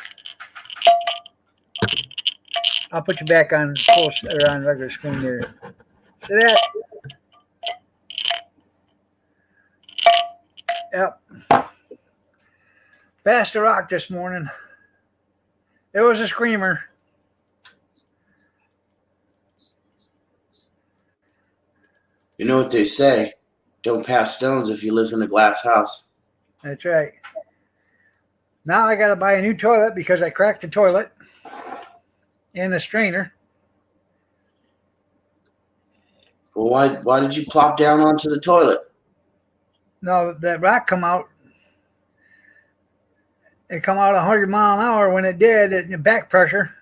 S1: I'll put you back on full or on regular screen there. See that? Yep. Passed a rock this morning. It was a screamer.
S3: You know what they say? Don't pass stones if you live in a glass house.
S1: That's right. Now I got to buy a new toilet because I cracked the toilet and the strainer.
S3: Well, why did you plop down onto the toilet?
S1: No, that rock come out. It come out 100 mile an hour. When it did, it back pressure.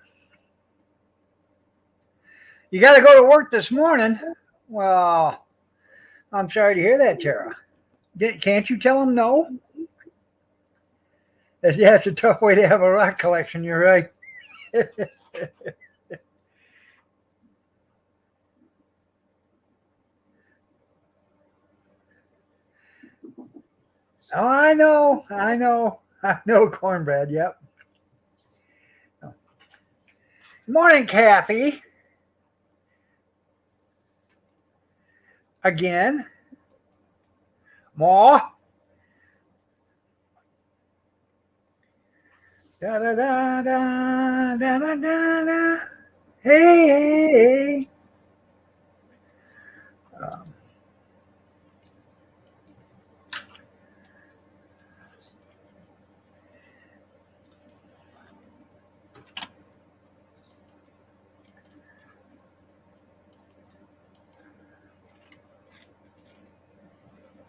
S1: You got to go to work this morning. Well, I'm sorry to hear that, Tara. Can't you tell them no? Yeah, it's a tough way to have a rock collection. You're right. Oh, I know, cornbread. Yep. Morning, Kathy. Again. Ma. Da da da da da da da da. Hey, hey, hey.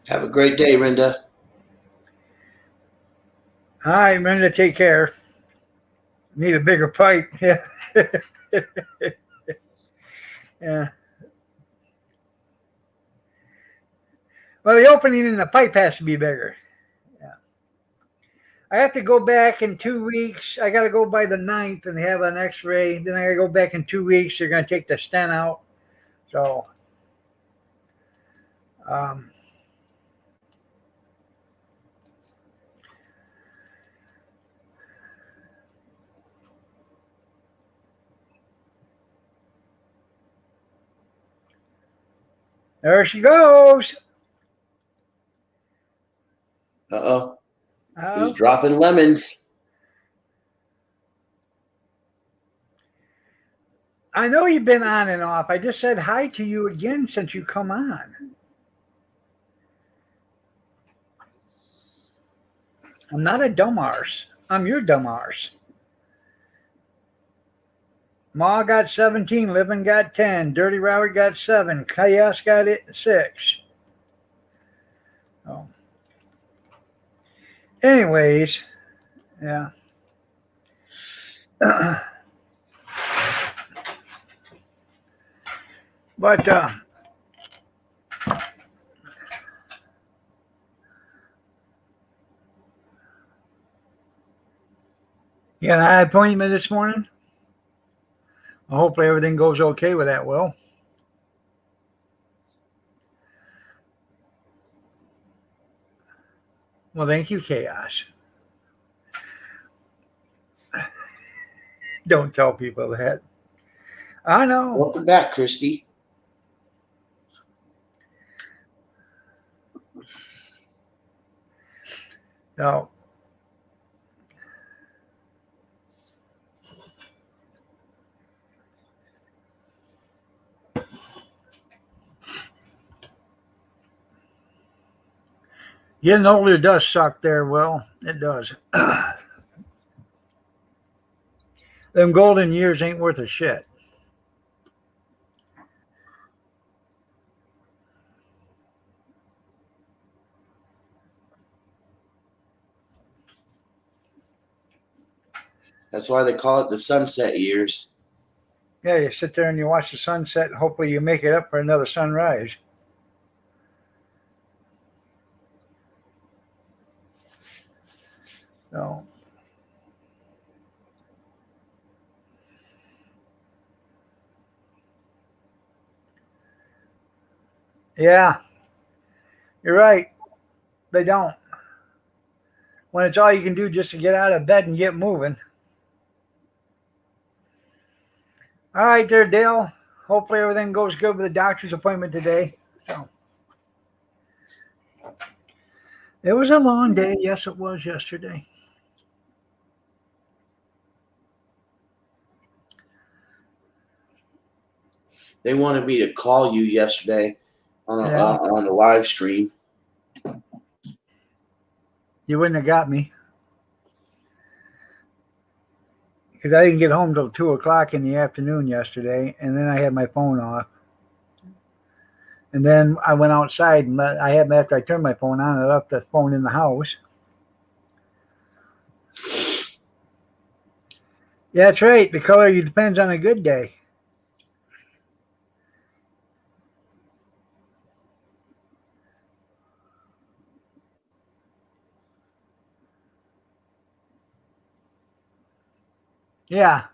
S3: Have a great day, Renda.
S1: All right, Brenda, take care. Need a bigger pipe. Yeah. Yeah. Well, the opening in the pipe has to be bigger. Yeah. I have to go back in 2 weeks. I got to go by the 9th and have an x-ray. Then I got to go back in 2 weeks. They're going to take the stent out. So, there she goes.
S3: Uh-oh. He's dropping lemons.
S1: I know you've been on and off. I just said hi to you again since you come on. I'm not a dumb arse. I'm your dumb arse. Ma got 17. Living got 10. Dirty Robert got 7. Chaos got 6. Oh. Anyways, yeah. But you got an eye appointment this morning? Well, hopefully everything goes okay with that, Will. Well, thank you, Chaos. Don't tell people that. I know.
S3: Welcome back, Christy.
S1: No. Getting older does suck there, Will. It does. Them golden years ain't worth a shit.
S3: That's why they call it the sunset years.
S1: Yeah, you sit there and you watch the sunset. And hopefully you make it up for another sunrise. So, yeah, you're right. They don't. When it's all you can do just to get out of bed and get moving. All right, there, Dale. Hopefully everything goes good with the doctor's appointment today. So it was a long day. Yes, it was yesterday.
S3: They wanted me to call you yesterday on
S1: Yeah.
S3: on the live stream.
S1: You wouldn't have got me because I didn't get home till 2 o'clock in the afternoon yesterday, and then I had my phone off. And then I went outside, and after I turned my phone on, I left the phone in the house. Yeah, that's right. The color you depends on a good day. Yeah,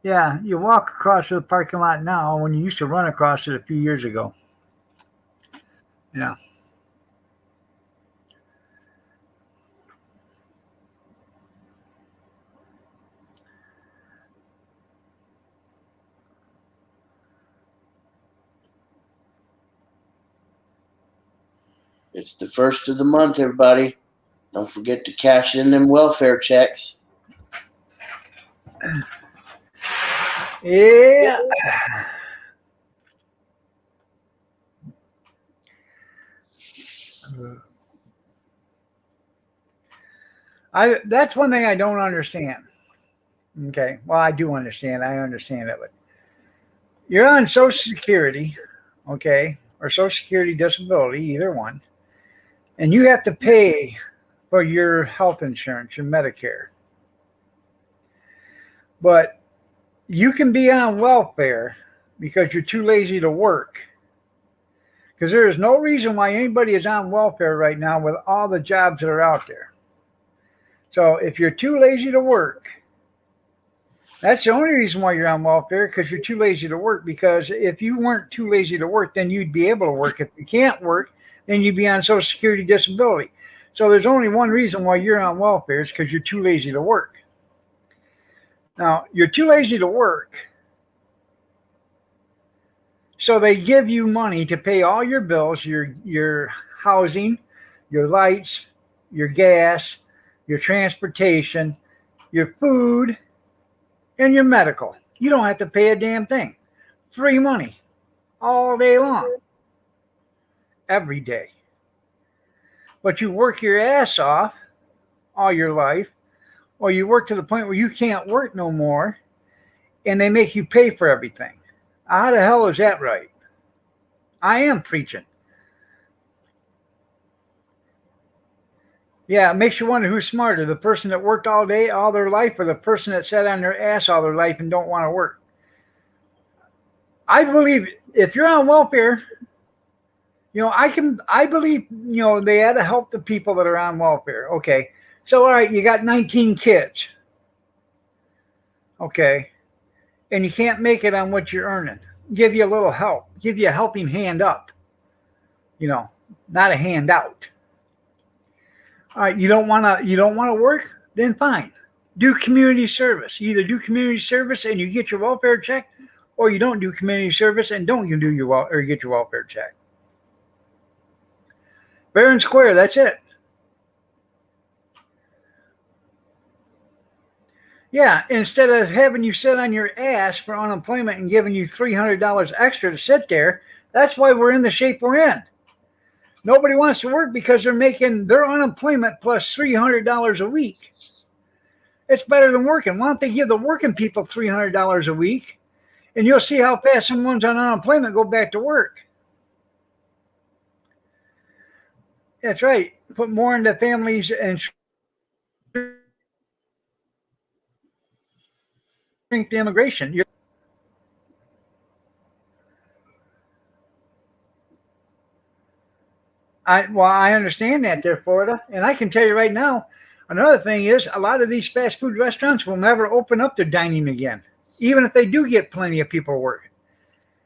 S1: yeah. You walk across the parking lot now when you used to run across it a few years ago. Yeah.
S3: It's the first of the month, everybody. Don't forget to cash in them welfare checks.
S1: Yeah. That's one thing I don't understand. Okay. Well, I do understand. I understand it, but you're on Social Security, okay, or Social Security disability, either one, and you have to pay for your health insurance, your Medicare. But you can be on welfare because you're too lazy to work. Because there is no reason why anybody is on welfare right now with all the jobs that are out there. So if you're too lazy to work, that's the only reason why you're on welfare, because you're too lazy to work. Because if you weren't too lazy to work, then you'd be able to work. If you can't work, then you'd be on Social Security disability. So there's only one reason why you're on welfare, is because you're too lazy to work. Now, you're too lazy to work, so they give you money to pay all your bills, your housing, your lights, your gas, your transportation, your food, and your medical. You don't have to pay a damn thing. Free money all day long, every day. But you work your ass off all your life, or you work to the point where you can't work no more, and they make you pay for everything. How the hell is that right? I am preaching. Yeah, it makes you wonder who's smarter, the person that worked all day, all their life, or the person that sat on their ass all their life and don't want to work. I believe if you're on welfare, I believe, they had to help the people that are on welfare. Okay. So, all right, you got 19 kids. Okay. And you can't make it on what you're earning. Give you a little help. Give you a helping hand up. Not a handout. All right, you don't want to work? Then fine. Do community service. You either do community service and you get your welfare check, or you don't do community service and don't get your welfare check. Fair and square, that's it. Yeah, instead of having you sit on your ass for unemployment and giving you $300 extra to sit there, that's why we're in the shape we're in. Nobody wants to work because they're making their unemployment plus $300 a week. It's better than working. Why don't they give the working people $300 a week, and you'll see how fast someone's on unemployment go back to work. That's right. Put more into families and shrink the immigration. I understand that there, Florida. And I can tell you right now, another thing is a lot of these fast food restaurants will never open up their dining again, even if they do get plenty of people working.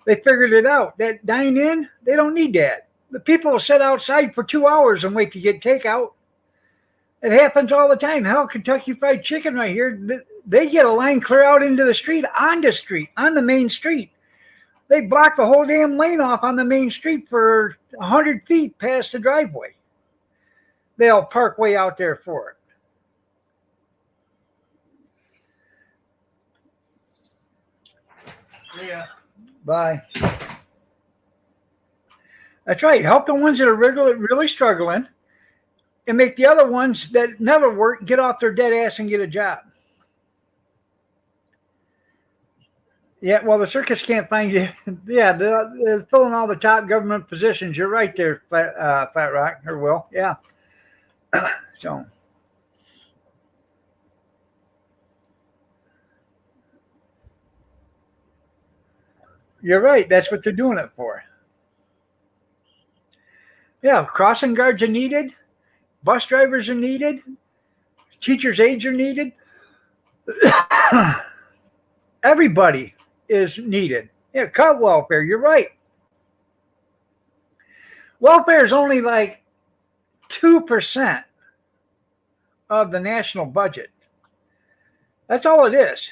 S1: They figured it out. That dine in, they don't need that. The people will sit outside for 2 hours and wait to get takeout. It happens all the time. Hell, Kentucky Fried Chicken right here, they get a line clear out into the street, on the main street. They block the whole damn lane off on the main street for 100 feet past the driveway. They'll park way out there for it.
S6: Yeah.
S1: Bye. That's right. Help the ones that are really struggling and make the other ones that never work get off their dead ass and get a job. Yeah, well, the circus can't find you. Yeah, they're filling all the top government positions. You're right there, Fat Rock, or Will. Yeah. So. You're right. That's what they're doing it for. Yeah, crossing guards are needed. Bus drivers are needed. Teachers' aides are needed. Everybody is needed. Yeah, cut welfare. You're right. Welfare is only like 2% of the national budget. That's all it is.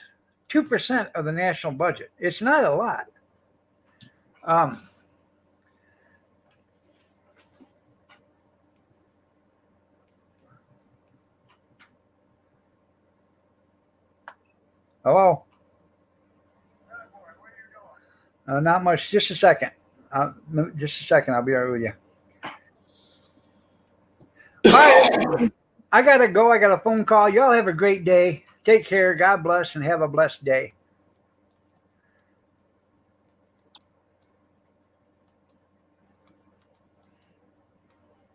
S1: 2% of the national budget. It's not a lot. Hello? Not much. Just a second. Just a second. I'll be right with you. All right. I got to go. I got a phone call. Y'all have a great day. Take care. God bless and have a blessed day.